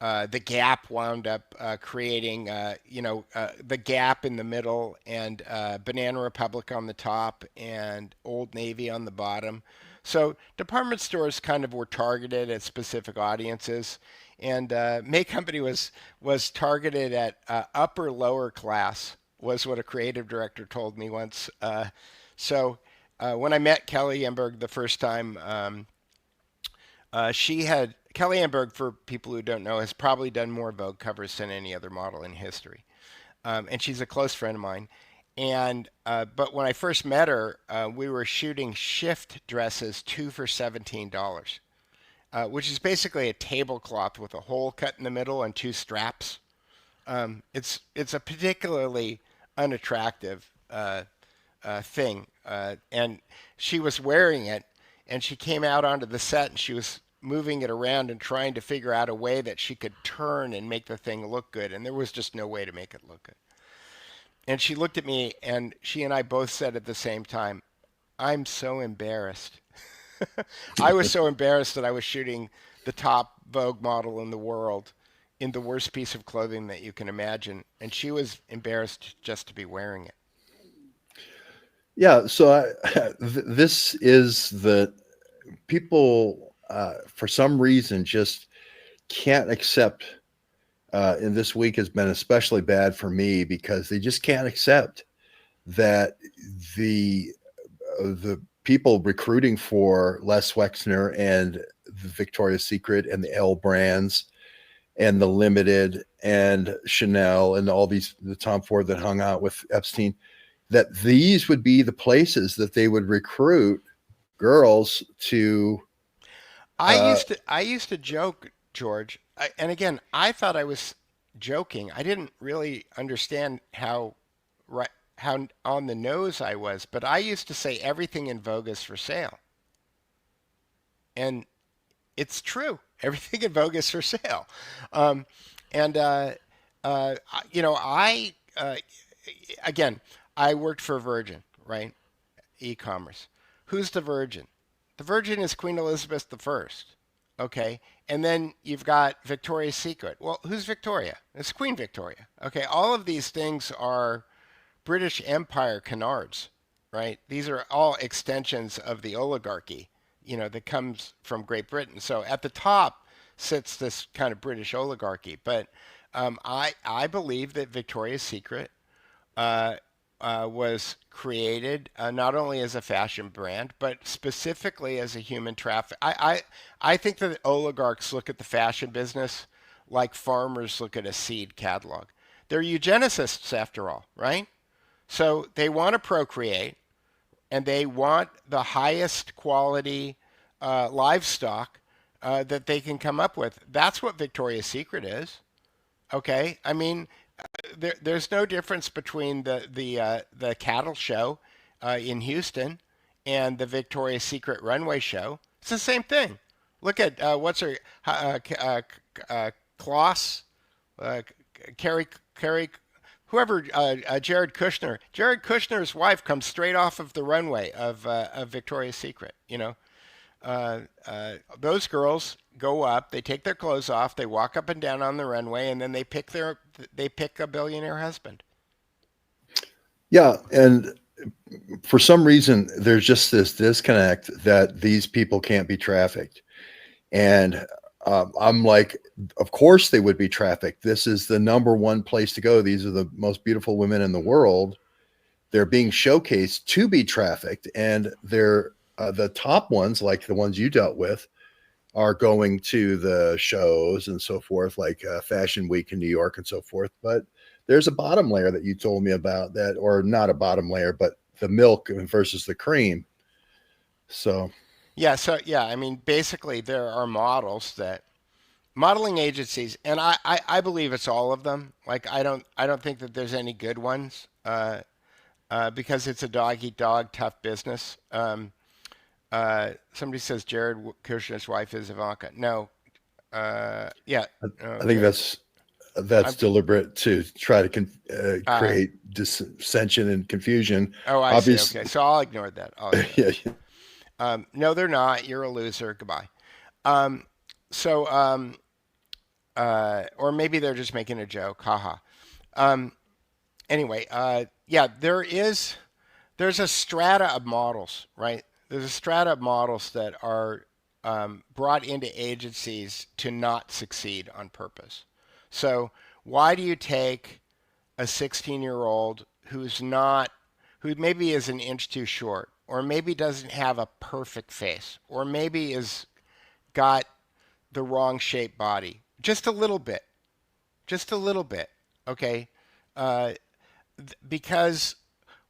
the Gap wound up creating, the Gap in the middle and Banana Republic on the top and Old Navy on the bottom. So department stores kind of were targeted at specific audiences, and May Company was targeted at upper lower class, was what a creative director told me once. So when I met Kelly Emberg the first time, Kelly Emberg, for people who don't know, has probably done more Vogue covers than any other model in history, and she's a close friend of mine. And but when I first met her, we were shooting shift dresses 2 for $17, which is basically a tablecloth with a hole cut in the middle and 2 straps. It's a particularly unattractive thing, and she was wearing it, and she came out onto the set and she was moving it around and trying to figure out a way that she could turn and make the thing look good, and there was just no way to make it look good. And she looked at me, and she and I both said at the same time, "I'm so embarrassed." I was so embarrassed that I was shooting the top Vogue model in the world in the worst piece of clothing that you can imagine, and she was embarrassed just to be wearing it. Yeah. So this is the people for some reason just can't accept. And this week has been especially bad for me because they just can't accept that the people recruiting for Les Wexner and the Victoria's Secret and the L brands and the Limited and Chanel and all these, the Tom Ford that hung out with Epstein, that these would be the places that they would recruit girls to. I used to joke, George, and again, I thought I was joking. I didn't really understand right how on the nose I was, but I used to say everything in Vogue is for sale, and it's true. Everything in Vogue is for sale, and I again, I worked for Virgin, right? E-commerce. Who's the Virgin? The Virgin is Queen Elizabeth I. Okay. And then you've got Victoria's Secret. Well, who's Victoria? It's Queen Victoria. Okay. All of these things are British Empire canards, right? These are all extensions of the oligarchy, that comes from Great Britain. So at the top sits this kind of British oligarchy. But I believe that Victoria's Secret uh, was created not only as a fashion brand, but specifically as a human traffic. I think that oligarchs look at the fashion business like farmers look at a seed catalog. They're eugenicists after all, right? So they want to procreate and they want the highest quality livestock that they can come up with. That's what Victoria's Secret is. Okay, I mean, there's no difference between the cattle show in Houston and the Victoria's Secret runway show. It's the same thing. Look at what's her Kloss, uh, Carrie, whoever, Jared Kushner. Jared Kushner's wife comes straight off of the runway of Victoria's Secret. Those girls go up, they take their clothes off, they walk up and down on the runway, and then they pick a billionaire husband. Yeah. And for some reason, there's just this disconnect that these people can't be trafficked. And I'm like, of course they would be trafficked. This is the number one place to go. These are the most beautiful women in the world. They're being showcased to be trafficked, and they're the top ones, like the ones you dealt with, are going to the shows and so forth, like Fashion Week in New York and so forth. But there's a bottom layer that you told me about that, or not a bottom layer, but the milk versus the cream. So Yeah, I mean, basically there are modeling agencies, and I believe it's all of them. Like I don't think that there's any good ones, because it's a dog eat dog tough business. Somebody says Jared Kushner's wife is Ivanka. No, yeah, I think that's deliberate to try to create dissension and confusion. Oh, I see. Okay, so I'll ignore that. Yeah. No, they're not. You're a loser. Goodbye. So, or maybe they're just making a joke. Haha. Anyway, yeah, there's a strata of models, right? There's a strata of models that are brought into agencies to not succeed on purpose. So why do you take a 16-year-old who maybe is an inch too short, or maybe doesn't have a perfect face, or maybe is got the wrong shaped body, just a little bit, okay? Because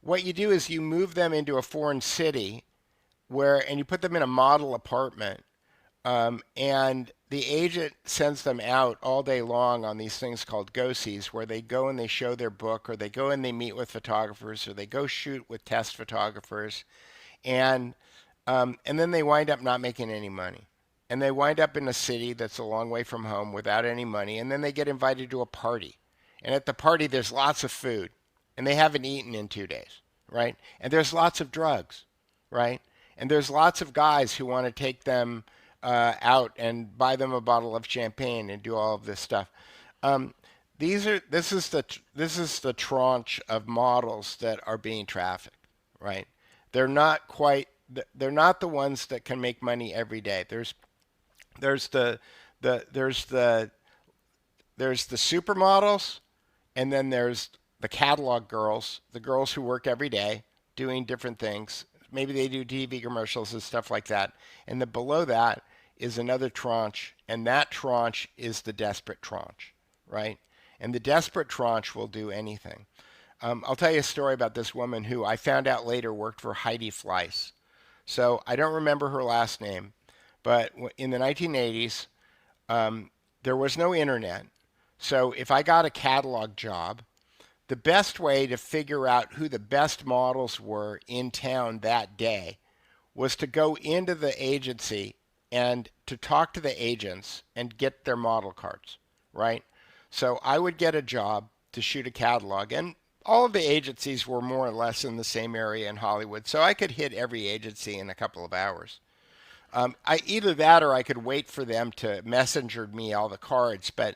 what you do is you move them into a foreign city and you put them in a model apartment, and the agent sends them out all day long on these things called go-sees, where they go and they show their book, or they go and they meet with photographers, or they go shoot with test photographers, and then they wind up not making any money. And they wind up in a city that's a long way from home without any money, and then they get invited to a party. And at the party, there's lots of food. and they haven't eaten in 2 days, right? And there's lots of drugs, right? And there's lots of guys who want to take them out and buy them a bottle of champagne and do all of this stuff. This is the tranche of models that are being trafficked, right? They're not quite. They're not the ones that can make money every day. There's the supermodels, and then there's the catalog girls, the girls who work every day doing different things. Maybe they do TV commercials and stuff like that. And then below that is another tranche, and that tranche is the desperate tranche, right? And the desperate tranche will do anything. I'll tell you a story about this woman who I found out later worked for Heidi Fleiss. So I don't remember her last name, but in the 1980s, there was no internet. So if I got a catalog job, the best way to figure out who the best models were in town that day was to go into the agency and to talk to the agents and get their model cards, right? So I would get a job to shoot a catalog, and all of the agencies were more or less in the same area in Hollywood, so I could hit every agency in a couple of hours. Either that or I could wait for them to messenger me all the cards, but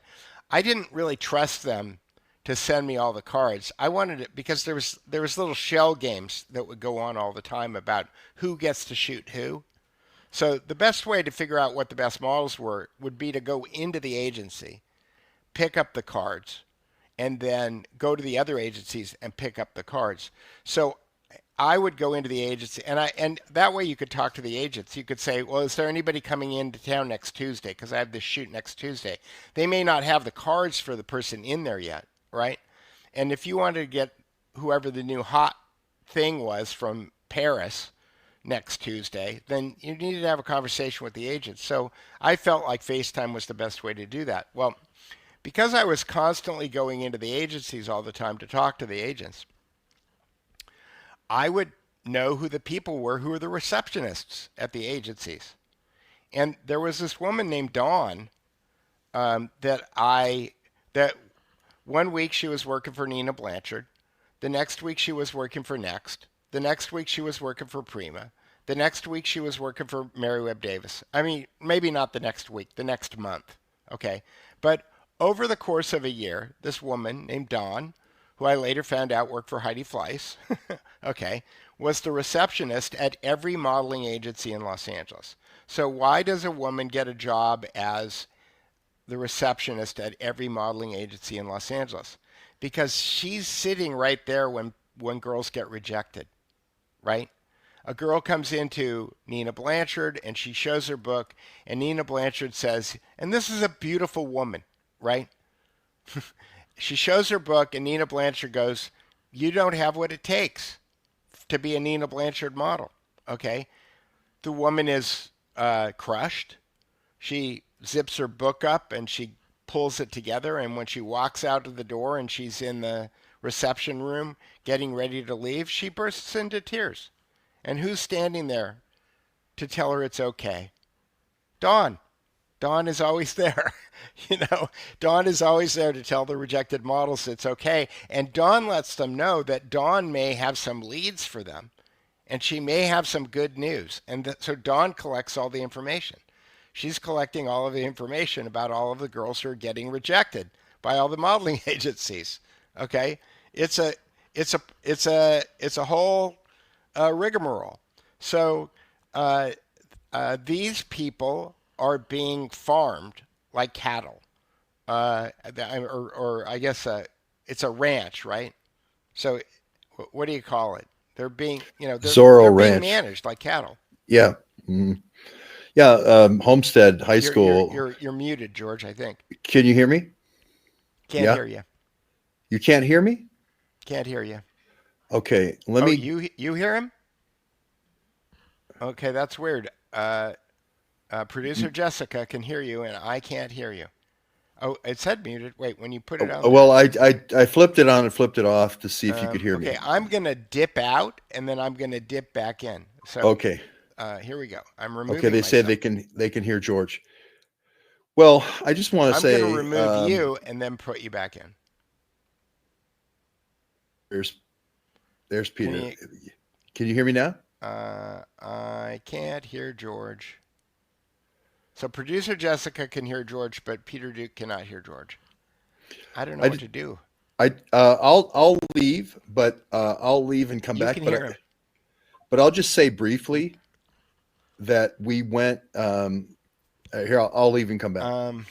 I didn't really trust them to send me all the cards. I wanted it because there was little shell games that would go on all the time about who gets to shoot who. So the best way to figure out what the best models were would be to go into the agency, pick up the cards, and then go to the other agencies and pick up the cards. So I would go into the agency, and that way you could talk to the agents. You could say, well, is there anybody coming into town next Tuesday? Because I have this shoot next Tuesday. They may not have the cards for the person in there yet, right? And if you wanted to get whoever the new hot thing was from Paris next Tuesday, then you needed to have a conversation with the agent. So I felt like FaceTime was the best way to do that. Well, because I was constantly going into the agencies all the time to talk to the agents, I would know who the people were who were the receptionists at the agencies. And there was this woman named Dawn that one week she was working for Nina Blanchard. The next week she was working for Next. The next week she was working for Prima. The next week she was working for Mary Webb Davis. I mean, maybe not the next week, the next month. Okay. But over the course of a year, this woman named Dawn, who I later found out worked for Heidi Fleiss, okay, was the receptionist at every modeling agency in Los Angeles. So why does a woman get a job as the receptionist at every modeling agency in Los Angeles? Because she's sitting right there when girls get rejected, right? A girl comes into Nina Blanchard and she shows her book, and Nina Blanchard says, and this is a beautiful woman, right? She shows her book, and Nina Blanchard goes, you don't have what it takes to be a Nina Blanchard model, okay? The woman is crushed. She zips her book up and she pulls it together, and when she walks out of the door and she's in the reception room getting ready to leave, she bursts into tears. And who's standing there to tell her it's okay? Dawn. Dawn is always there. Dawn is always there to tell the rejected models it's okay. And Dawn lets them know that Dawn may have some leads for them, and she may have some good news. And so Dawn collects all the information. She's collecting all of the information about all of the girls who are getting rejected by all the modeling agencies. Okay, it's a whole rigmarole. So these people are being farmed like cattle, or I guess it's a ranch, right? So what do you call it? They're being, they're being managed like cattle. Yeah. Mm-hmm. Yeah. Homestead High School. You're muted, George, I think. Can you hear me? Can't hear you. You can't hear me? Can't hear you. Okay. You hear him? Okay, that's weird. Producer Jessica can hear you, and I can't hear you. Oh, it said muted. Wait, when you put it on. Well, I flipped it on and flipped it off to see if you could hear me. Okay, I'm gonna dip out, and then I'm gonna dip back in. So okay. Here we go. I'm removing. Okay, they myself. said they can hear George. Well, I just want to say I'm gonna remove you and then put you back in. There's Peter. you- Can you hear me now? I can't hear George. So producer Jessica can hear George, but Peter Duke cannot hear George. I don't know what to do. I'll leave, but I'll leave and come You back. can But hear him. but I'll just say briefly that we went here. I'll leave and come back.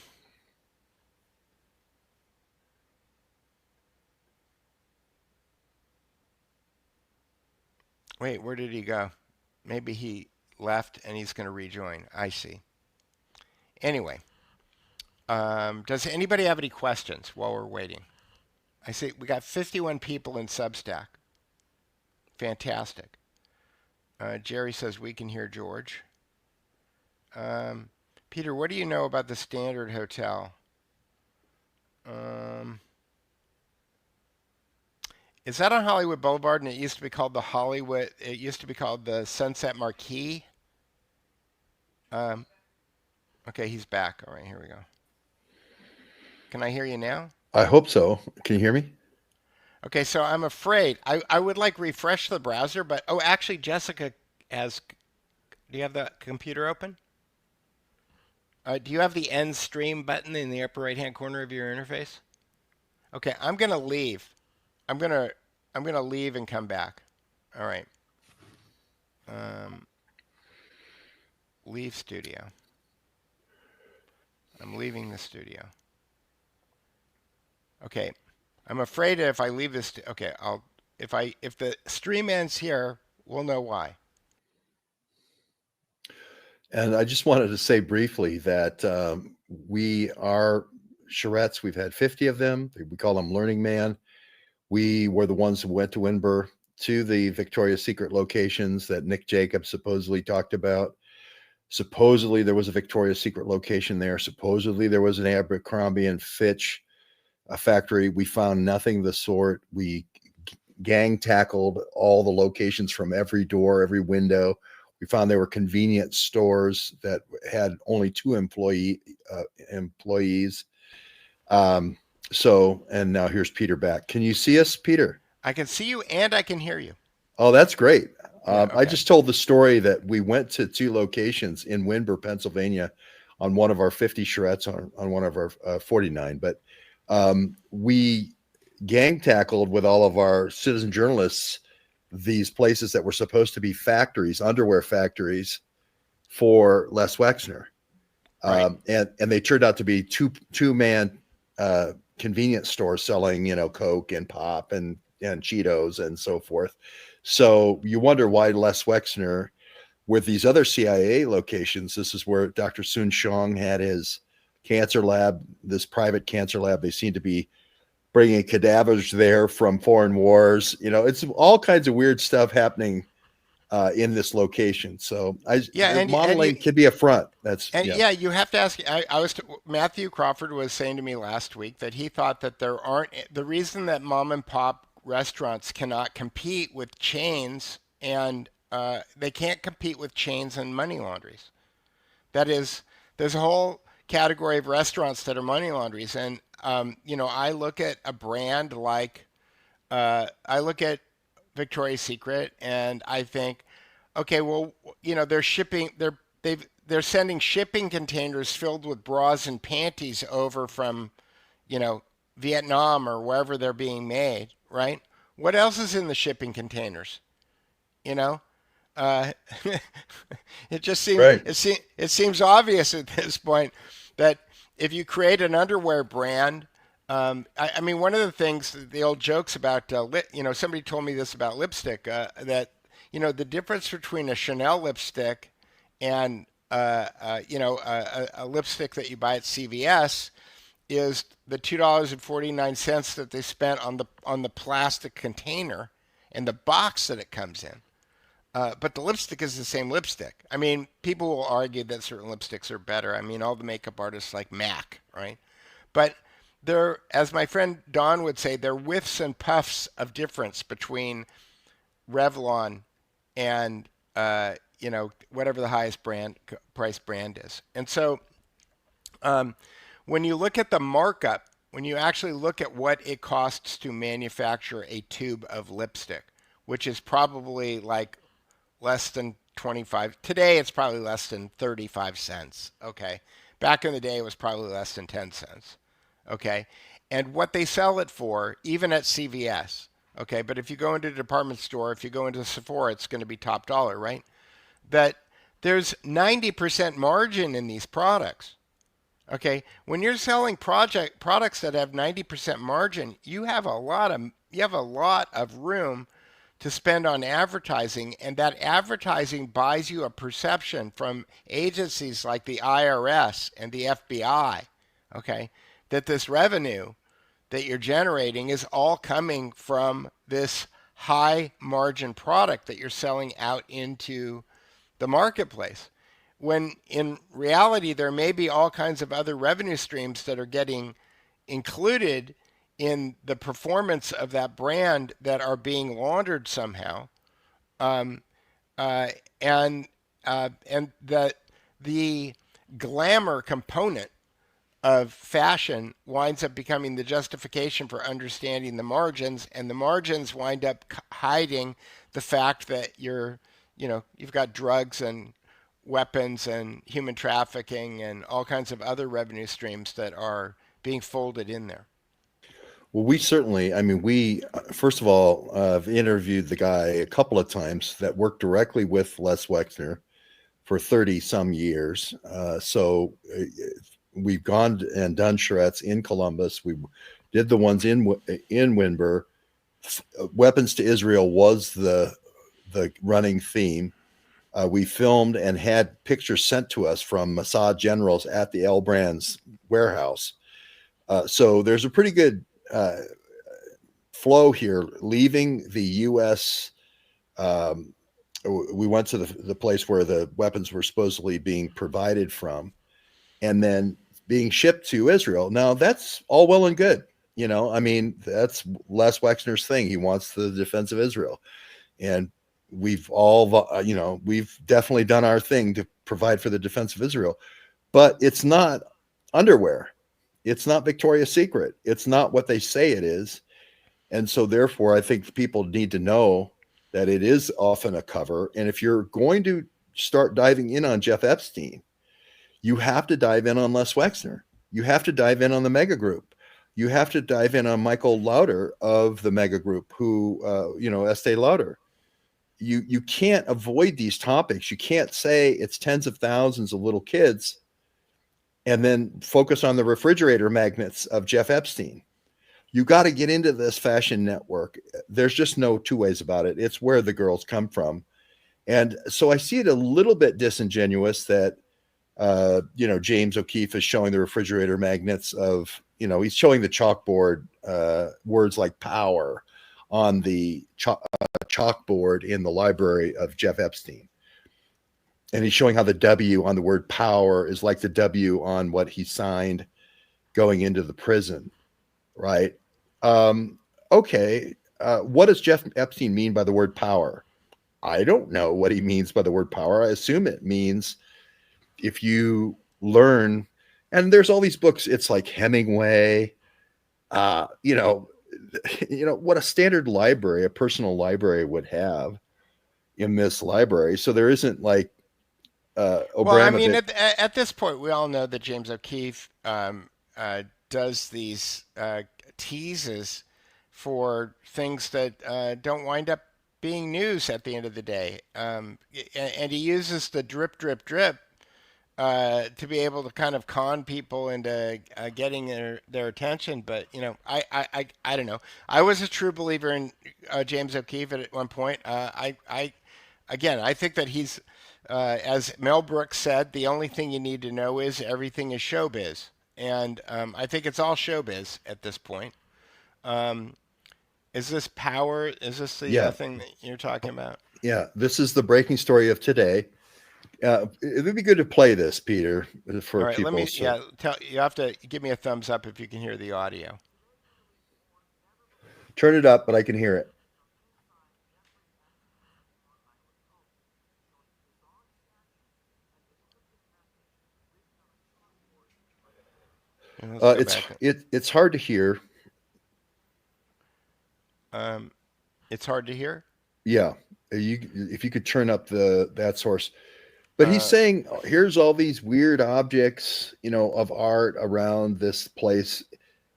Wait, where did he go? Maybe he left and he's going to rejoin. I see. Anyway, does anybody have any questions while we're waiting? I see we got 51 people in Substack. Fantastic. Jerry says we can hear George. Peter, what do you know about the Standard Hotel? Is that on Hollywood Boulevard? And it used to be called the Hollywood. It used to be called the Sunset Marquis. Okay, he's back. All right, here we go. Can I hear you now? I hope so. Can you hear me? Okay, so I'm afraid I would like refresh the browser, but oh, actually, Jessica has. Do you have the computer open? Do you have the end stream button in the upper right-hand corner of your interface? Okay, I'm gonna leave. I'm gonna leave and come back. All right. Leave studio. I'm leaving the studio. Okay. I'm afraid that if I leave this, okay, if the stream ends here, we'll know why. And I just wanted to say briefly that we are charrettes. We've had 50 of them. We call them Learning Man. We were the ones who went to Winburn to the Victoria's Secret locations that Nick Jacobs supposedly talked about. Supposedly there was a Victoria's Secret location there. Supposedly there was an Abercrombie and Fitch factory. We found nothing of the sort. We gang tackled all the locations from every door, every window. We found there were convenience stores that had only 2 employees. So, and now here's Peter back. Can you see us, Peter? I can see you and I can hear you. Oh, that's great. Okay. I just told the story that we went to 2 locations in Winburn, Pennsylvania on one of our 50 charrettes on one of our 49. But we gang tackled with all of our citizen journalists these places that were supposed to be factories, underwear factories for Les Wexner. Right. And they turned out to be two-man convenience stores selling, Coke and pop and Cheetos and so forth. So you wonder why Les Wexner, with these other CIA locations, this is where Dr. Soon Shong had his cancer lab, this private cancer lab. They seem to be bringing cadavers there from foreign wars. It's all kinds of weird stuff happening in this location. So modeling could be a front. You have to ask. Matthew Crawford was saying to me last week that he thought that the reason that mom and pop restaurants cannot compete with chains, and they can't compete with chains and money laundries. That is, there's a whole category of restaurants that are money laundries, and I look at a brand like I look at Victoria's Secret and I think, okay, well, they're sending shipping containers filled with bras and panties over from, Vietnam or wherever they're being made, right? What else is in the shipping containers? It just seems right. it seems obvious at this point that if you create an underwear brand, I mean, one of the things, the old jokes about, somebody told me this about lipstick, that, the difference between a Chanel lipstick and, a lipstick that you buy at CVS is the $2.49 that they spent on the plastic container and the box that it comes in. But the lipstick is the same lipstick. I mean, people will argue that certain lipsticks are better. I mean, all the makeup artists like MAC, right? But there, as my friend Don would say, there are whiffs and puffs of difference between Revlon and, whatever the highest price brand is. And so when you look at the markup when you actually look at what it costs to manufacture a tube of lipstick, which is probably like less than 25. Today it's probably less than 35 cents. Okay. Back in the day it was probably less than 10 cents. Okay. And what they sell it for, even at CVS. Okay. But if you go into a department store, if you go into Sephora, it's going to be top dollar, right? That there's 90% margin in these products. Okay. When you're selling products that have 90% margin, you have a lot of room to spend on advertising, and that advertising buys you a perception from agencies like the IRS and the FBI, okay, that this revenue that you're generating is all coming from this high margin product that you're selling out into the marketplace. When in reality, there may be all kinds of other revenue streams that are getting included in the performance of that brand that are being laundered somehow, um, uh, and that the glamour component of fashion winds up becoming the justification for understanding the margins, and the margins wind up hiding the fact that you've got drugs and weapons and human trafficking and all kinds of other revenue streams that are being folded in there. Well, we certainly, I mean, we, first of all, I've interviewed the guy a couple of times that worked directly with Les Wexner for 30 some years. We've gone and done charrettes in Columbus. We did the ones in Windber. Weapons to Israel was the running theme. We filmed and had pictures sent to us from Mossad generals at the L Brands warehouse. So there's a pretty good flow here. Leaving the U.S., we went to the place where the weapons were supposedly being provided from, and then being shipped to Israel. Now that's all well and good. I mean, that's Les Wexner's thing. He wants the defense of Israel. And we've all, we've definitely done our thing to provide for the defense of Israel. But it's not underwear. It's not Victoria's Secret. It's not what they say it is. And so therefore, I think people need to know that it is often a cover. And if you're going to start diving in on Jeff Epstein, you have to dive in on Les Wexner. You have to dive in on the Mega Group. You have to dive in on Michael Lauder of the Mega Group, who, Estee Lauder. You can't avoid these topics. You can't say it's tens of thousands of little kids and then focus on the refrigerator magnets of Jeff Epstein. You got to get into this fashion network. There's just no two ways about it. It's where the girls come from. And so I see it a little bit disingenuous that, James O'Keefe is showing the refrigerator magnets of, he's showing the chalkboard words like power on the chalkboard in the library of Jeff Epstein. And he's showing how the W on the word power is like the W on what he signed going into the prison. Right. Okay. What does Jeff Epstein mean by the word power? I don't know what he means by the word power. I assume it means if you learn, and there's all these books, it's like Hemingway, what a standard library, a personal library would have in this library. So there isn't like, well, I mean, at this point, we all know that James O'Keefe does these teases for things that don't wind up being news at the end of the day. And he uses the drip, drip, drip to be able to kind of con people into getting their attention. But, I don't know. I was a true believer in James O'Keefe at one point. I think that he's, as Mel Brooks said, the only thing you need to know is everything is showbiz. And I think it's all showbiz at this point. Is this power? Is this the thing that you're talking about? Yeah, this is the breaking story of today. It would be good to play this, Peter, for all right, people. You have to give me a thumbs up if you can hear the audio. Turn it up, but I can hear it. Let's go It's back. it's hard to hear. It's hard to hear. Yeah, if you could turn up that source. But he's saying, here's all these weird objects, of art around this place.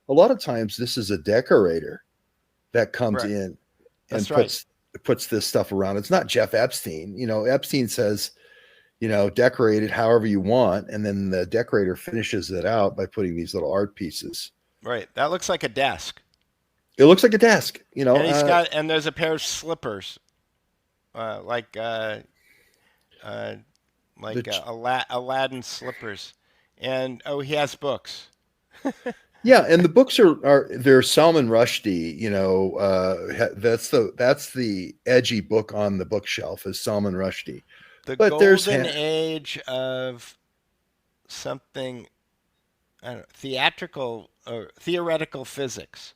A lot of times, this is a decorator that comes Right. in and That's right. puts this stuff around. It's not Jeff Epstein. Epstein says, decorate it however you want, and then the decorator finishes it out by putting these little art pieces. Right. That looks like a desk. It looks like a desk, And there's a pair of slippers, like Aladdin slippers, and he has books. Yeah, and the books they're Salman Rushdie. That's the edgy book on the bookshelf is Salman Rushdie. The But golden age of something, I don't know, theatrical or theoretical physics.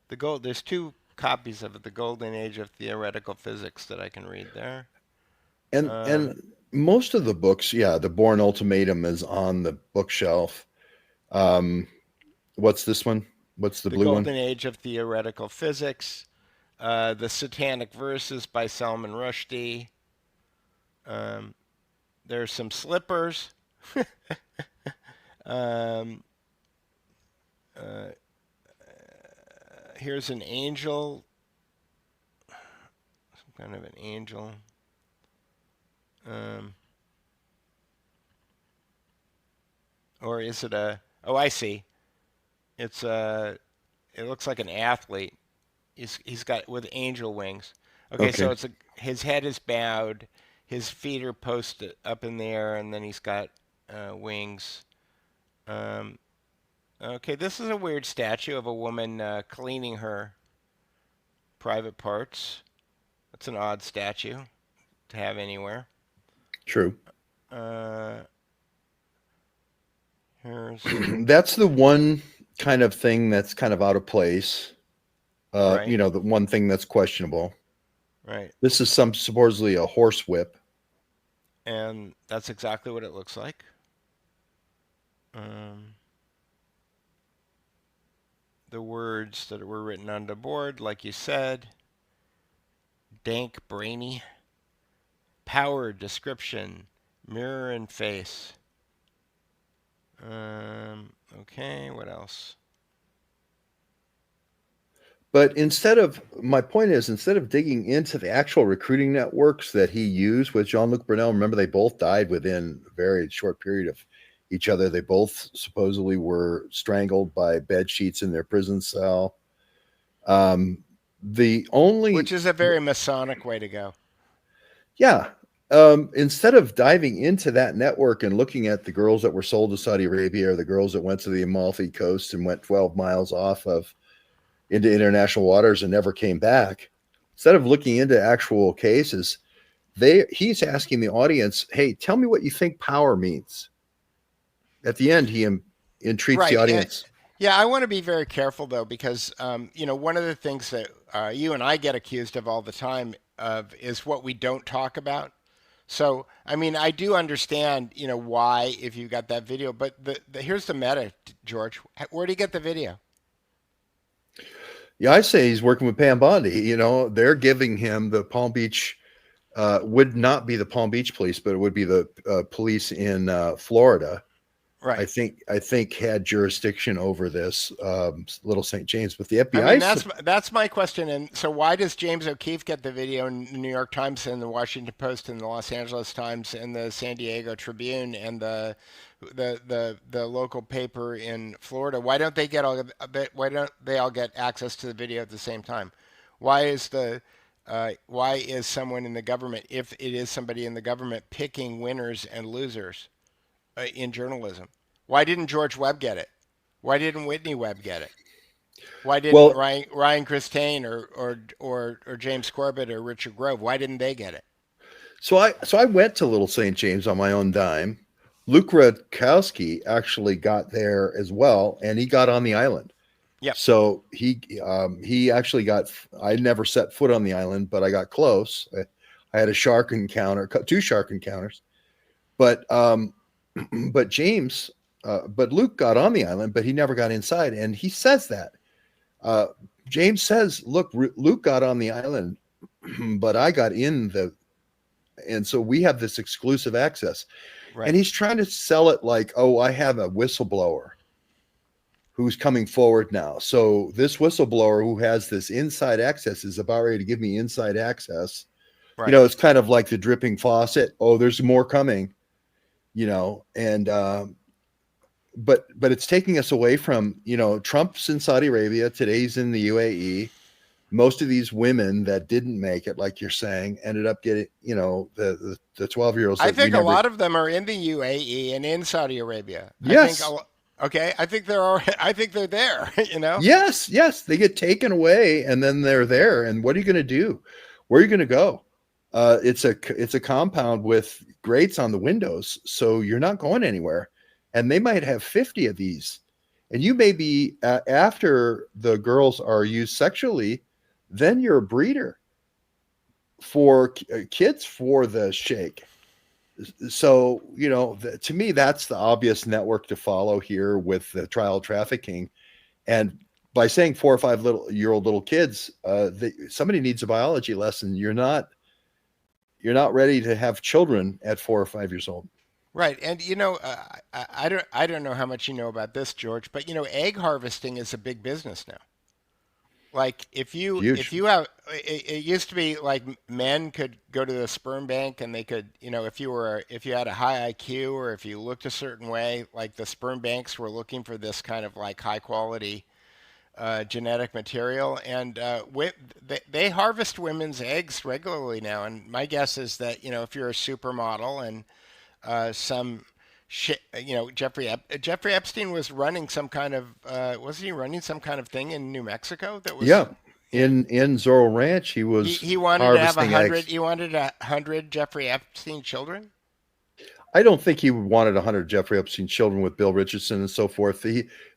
There's two copies of it. The golden age of theoretical physics that I can read there. and most of the books, yeah, the Bourne Ultimatum is on the bookshelf. What's this one? What's the blue one? The golden age of theoretical physics. The Satanic Verses by Salman Rushdie. There's some slippers. Here's an angel. Some kind of an angel. Or is it a... Oh, I see. It looks like an athlete. He's got with angel wings. Okay. So his head is bowed, his feet are posted up in the air, and then he's got wings. Okay, this is a weird statue of a woman cleaning her private parts. That's an odd statue to have anywhere. True. Here's That's the one kind of thing that's kind of out of place. Right. The one thing that's questionable. Right. This is supposedly a horse whip. And that's exactly what it looks like. The words that were written on the board, like you said, dank, brainy, power, description, mirror and face. Okay, what else? But my point is, instead of digging into the actual recruiting networks that he used with Jean-Luc Brunel, remember they both died within a very short period of each other. They both supposedly were strangled by bed sheets in their prison cell. Which is a very Masonic way to go. Yeah. Instead of diving into that network and looking at the girls that were sold to Saudi Arabia or the girls that went to the Amalfi Coast and went 12 miles into international waters and never came back, instead of looking into actual cases, he's asking the audience, hey, tell me what you think power means. At the end, he entreats the audience. Yeah, I want to be very careful, though, because, one of the things that you and I get accused of all the time is what we don't talk about. So, I mean, I do understand, why if you got that video, but here's the meta, George. Where do you get the video? Yeah, I say he's working with Pam Bondi. They're giving him the Palm Beach, would not be the Palm Beach police, but it would be the police in Florida. Right. I think had jurisdiction over this Little St. James, but the FBI. That's my question. And so, why does James O'Keefe get the video in the New York Times and the Washington Post and the Los Angeles Times and the San Diego Tribune and the local paper in Florida? Why don't they all get access to the video at the same time? Why is someone in the government, if it is somebody in the government, picking winners and losers in journalism? Why didn't George Webb get it? Why didn't Whitney Webb get it? Why didn't Ryan Christine or James Corbett or Richard Grove? Why didn't they get it? So I went to Little St. James on my own dime. Luke Rutkowski actually got there as well, and he got on the island. Yeah. So he actually got. I never set foot on the island, but I got close. I had a shark encounter, 2 shark encounters, but James but Luke got on the island, but he never got inside. And he says that. James says, look, Luke got on the island, but I got in the, and so we have this exclusive access. Right. And he's trying to sell it like, oh, I have a whistleblower who's coming forward now. So this whistleblower who has this inside access is about ready to give me inside access. Right. You know, it's kind of like the dripping faucet. Oh, there's more coming, you know, and, but it's taking us away from, you know, Trump's in Saudi Arabia. Today's in the UAE. Most of these women that didn't make it, like you're saying, ended up getting, you know, the 12-year-olds. I think a lot of them are in the UAE and in Saudi Arabia. Yes. I think they're there, you know? Yes. They get taken away and then they're there. And what are you going to do? Where are you going to go? It's a compound with grates on the windows. So you're not going anywhere. And they might have 50 of these. And you may be, after the girls are used sexually, then you're a breeder for kids for the sheikh. So, you know, to me, that's the obvious network to follow here with the trial trafficking. And by saying 4 or 5 year old little kids, somebody needs a biology lesson. You're not ready to have children at 4 or 5 years old. Right, and you know, I don't know how much you know about this, George, but you know, egg harvesting is a big business now. Like if you have, it used to be like men could go to the sperm bank and they could, you know, if you had a high IQ or if you looked a certain way, like the sperm banks were looking for this kind of like high quality genetic material, and they harvest women's eggs regularly now. And my guess is that, you know, if you're a supermodel and you know, Jeffrey Epstein was running some kind of wasn't he running some kind of thing in New Mexico that was in Zorro Ranch. He wanted to have 100 eggs. He wanted 100 Jeffrey Epstein children. I don't think he wanted 100 Jeffrey Epstein children with Bill Richardson and so forth.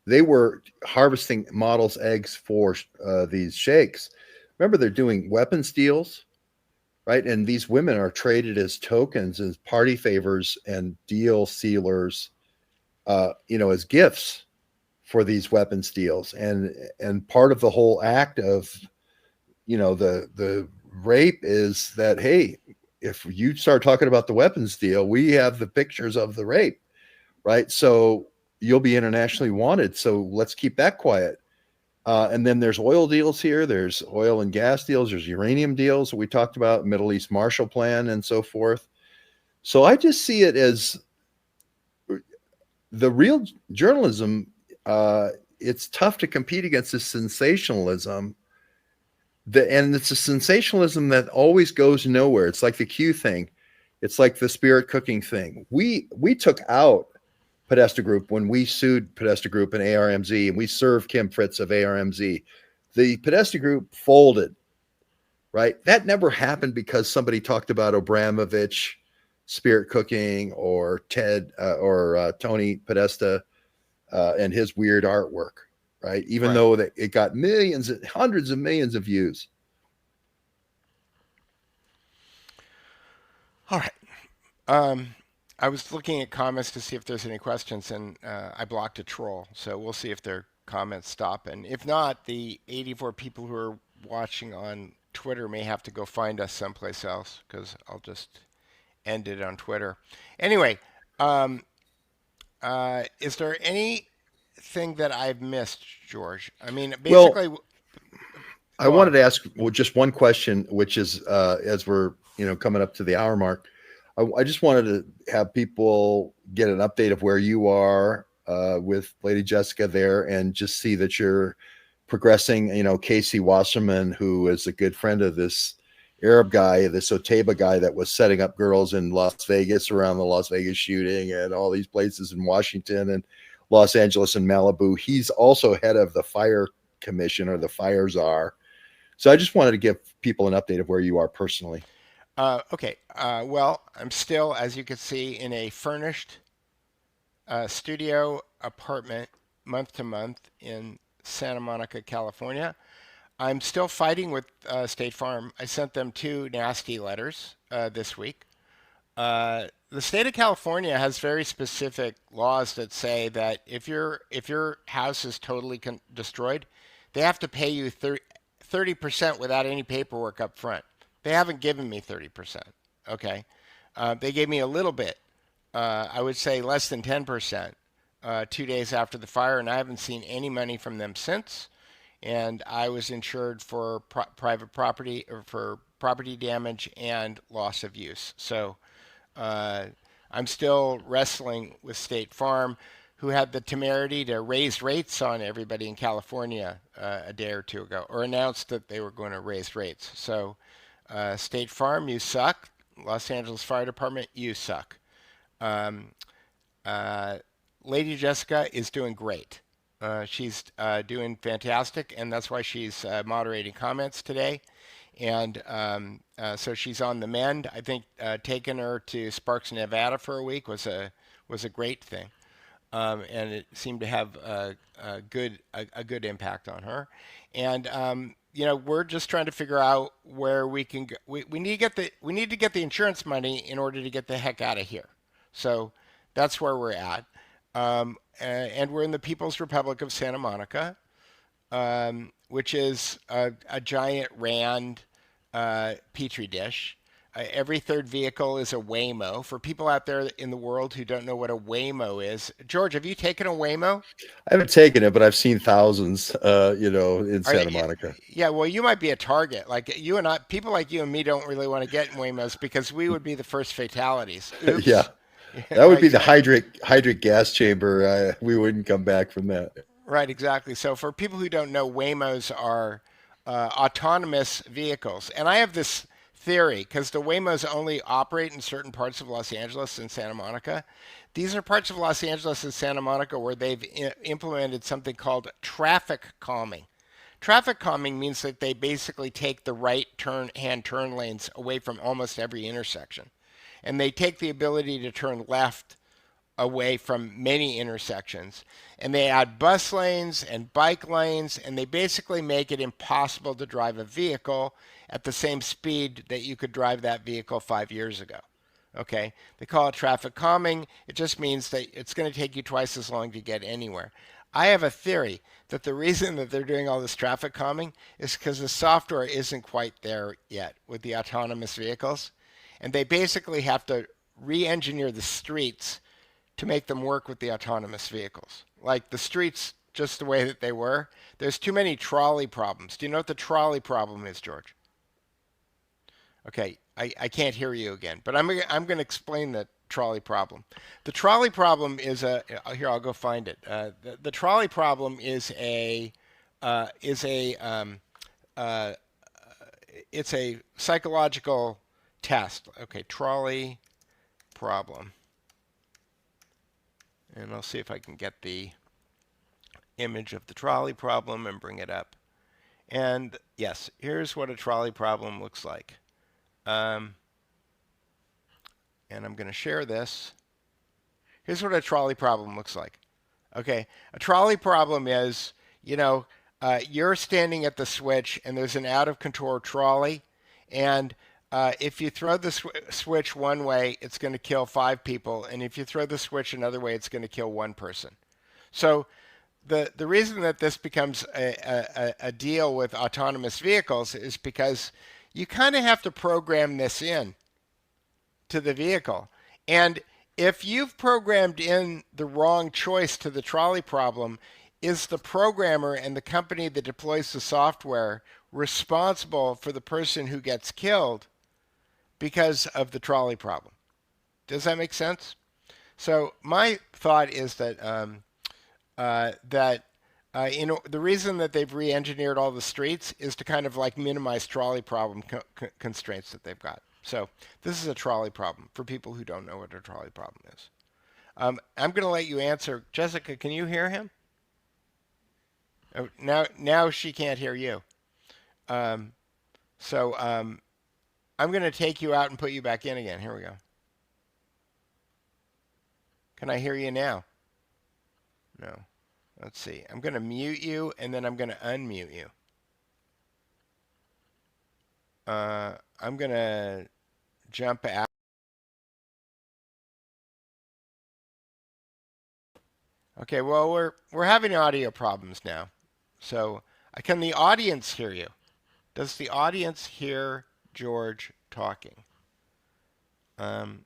They were harvesting models' eggs for these sheikhs. Remember, they're doing weapons deals. Right. And these women are traded as tokens, as party favors and deal sealers, you know, as gifts for these weapons deals. And part of the whole act of, you know, the rape is that, hey, if you start talking about the weapons deal, we have the pictures of the rape. Right. So you'll be internationally wanted. So let's keep that quiet. And then there's oil deals here. There's oil and gas deals. There's uranium deals we talked about, Middle East Marshall Plan and so forth. So I just see it as the real journalism. It's tough to compete against this sensationalism. And it's a sensationalism that always goes nowhere. It's like the Q thing. It's like the spirit cooking thing. We took out Podesta Group when we sued Podesta Group and ARMZ, and we served Kim Fritz of ARMZ. The Podesta Group folded, right? That never happened because somebody talked about Abramovich, spirit cooking, or Ted or Tony Podesta and his weird artwork, right? Even though it got millions, hundreds of millions of views. All right. I was looking at comments to see if there's any questions, and I blocked a troll. So we'll see if their comments stop. And if not, the 84 people who are watching on Twitter may have to go find us someplace else, because I'll just end it on Twitter. Anyway, is there anything that I've missed, George? I mean, basically... Well, I wanted to ask just one question, which is, as we're coming up to the hour mark, I just wanted to have people get an update of where you are with Lady Jessica there, and just see that you're progressing. Casey Wasserman, who is a good friend of this Arab guy, this Oteba guy that was setting up girls in Las Vegas around the Las Vegas shooting and all these places in Washington and Los Angeles and Malibu. He's also head of the fire commission, or the fire czar. So I just wanted to give people an update of where you are personally. Okay. Well, I'm still, as you can see, in a furnished studio apartment month to month in Santa Monica, California. I'm still fighting with State Farm. I sent them 2 nasty letters this week. The state of California has very specific laws that say that if your house is totally destroyed, they have to pay you 30% without any paperwork up front. They haven't given me 30%. Okay, they gave me a little bit. I would say less than 10%. 2 days after the fire, and I haven't seen any money from them since. And I was insured for private property or for property damage and loss of use. So I'm still wrestling with State Farm, who had the temerity to raise rates on everybody in California a day or two ago, or announced that they were going to raise rates. So State Farm, you suck. Los Angeles Fire Department, you suck. Um, Lady Jessica is doing great. She's doing fantastic, and that's why she's moderating comments today. And so she's on the mend. I think taking her to Sparks, Nevada for a week was a great thing, and it seemed to have a good impact on her. And we're just trying to figure out where we can go. We need to get the insurance money in order to get the heck out of here. So that's where we're at. And we're in the People's Republic of Santa Monica, which is a giant Rand petri dish. Every third vehicle is a Waymo. For people out there in the world who don't know what a Waymo is, George, have you taken a Waymo? I haven't taken it, but I've seen thousands, in Santa Monica. Yeah, well, you might be a target. Like you and I, people like you and me don't really want to get in Waymos because we would be the first fatalities. Oops. Yeah. That would be the hydric gas chamber. We wouldn't come back from that. Right, exactly. So for people who don't know, Waymos are autonomous vehicles. And I have this theory, because the Waymos only operate in certain parts of Los Angeles and Santa Monica. These are parts of Los Angeles and Santa Monica where they've implemented something called traffic calming. Traffic calming means that they basically take the right hand turn lanes away from almost every intersection. And they take the ability to turn left away from many intersections. And they add bus lanes and bike lanes, and they basically make it impossible to drive a vehicle at the same speed that you could drive that vehicle 5 years ago. Okay, they call it traffic calming. It just means that it's going to take you twice as long to get anywhere. I have a theory that the reason that they're doing all this traffic calming is because the software isn't quite there yet with the autonomous vehicles. And they basically have to re-engineer the streets to make them work with the autonomous vehicles. Like the streets, just the way that they were, there's too many trolley problems. Do you know what the trolley problem is, George? Okay, I can't hear you again, but I'm going to explain the trolley problem. The trolley problem is here, I'll go find it. The trolley problem is it's a psychological test. Okay, trolley problem. And I'll see if I can get the image of the trolley problem and bring it up. And yes, here's what a trolley problem looks like. And I'm going to share this. Here's what a trolley problem looks like. Okay, a trolley problem is, you're standing at the switch and there's an out of control trolley, and if you throw the switch one way, it's going to kill 5 people, and if you throw the switch another way, it's going to kill 1 person. So the reason that this becomes a deal with autonomous vehicles is because you kind of have to program this in to the vehicle. And if you've programmed in the wrong choice to the trolley problem, is the programmer and the company that deploys the software responsible for the person who gets killed because of the trolley problem? Does that make sense? So my thought is that the reason that they've re-engineered all the streets is to kind of like minimize trolley problem constraints that they've got. So this is a trolley problem for people who don't know what a trolley problem is. I'm going to let you answer. Jessica, can you hear him? Oh, now she can't hear you. I'm going to take you out and put you back in again. Here we go. Can I hear you now? No. Let's see. I'm going to mute you, and then I'm going to unmute you. I'm going to jump out. Okay, well we're having audio problems now. So can the audience hear you? Does the audience hear George talking? Um,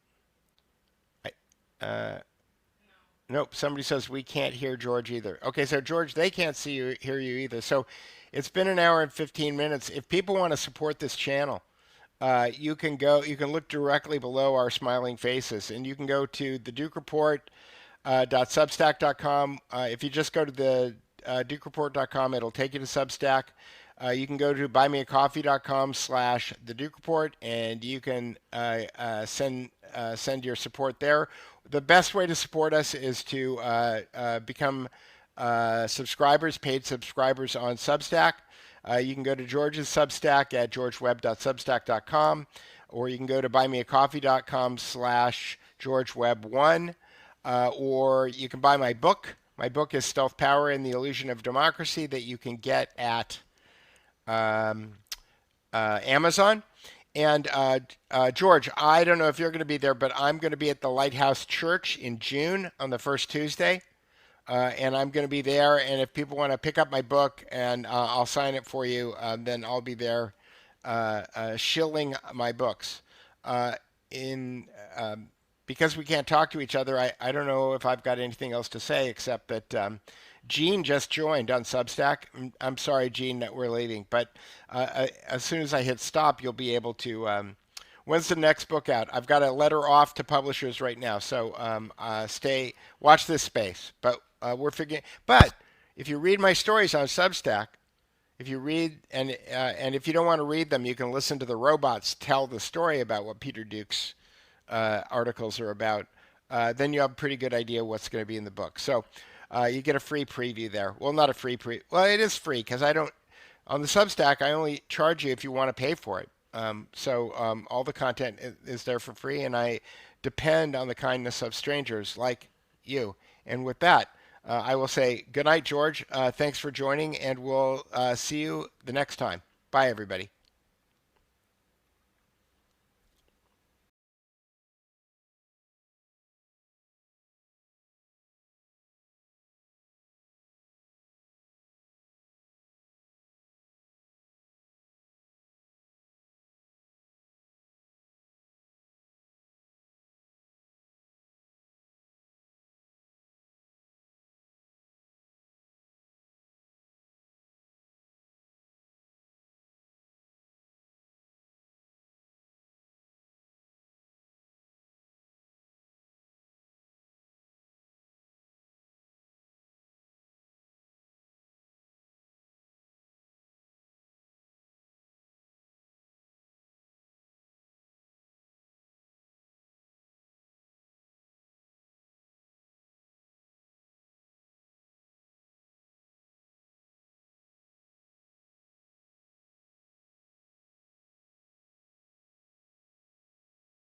nope. Somebody says we can't hear George either. Okay, so George, they can't see you, hear you either. So it's been an hour and 15 minutes. If people want to support this channel, you can go. You can look directly below our smiling faces, and you can go to the Duke Report. Substack.com. If you just go to the DukeReport.com, it'll take you to Substack. You can go to buymeacoffee.com/the Duke Report, and you can send your support there. The best way to support us is to become subscribers, paid subscribers on Substack. You can go to George's Substack at georgewebb.substack.com, or you can go to buymeacoffee.com/GeorgeWebb1. Or you can buy my book. My book is Stealth Power and the Illusion of Democracy, that you can get at Amazon. And George, I don't know if you're going to be there, but I'm going to be at the Lighthouse Church in June on the first Tuesday. And I'm going to be there. And if people want to pick up my book and I'll sign it for you, then I'll be there shilling my books. Because we can't talk to each other, I don't know if I've got anything else to say except that Gene just joined on Substack. I'm sorry, Gene, that we're leaving, but as soon as I hit stop, you'll be able to. When's the next book out? I've got a letter off to publishers right now, so watch this space. But we're figuring. But if you read my stories on Substack, if you read and if you don't want to read them, you can listen to the robots tell the story about what Peter Duke's articles are about, then you have a pretty good idea what's going to be in the book. So you get a free preview there. Well, not a free well, it is free because on the Substack, I only charge you if you want to pay for it. So all the content is there for free, and I depend on the kindness of strangers like you. And with that, I will say good night, George. Thanks for joining, and we'll see you the next time. Bye, everybody.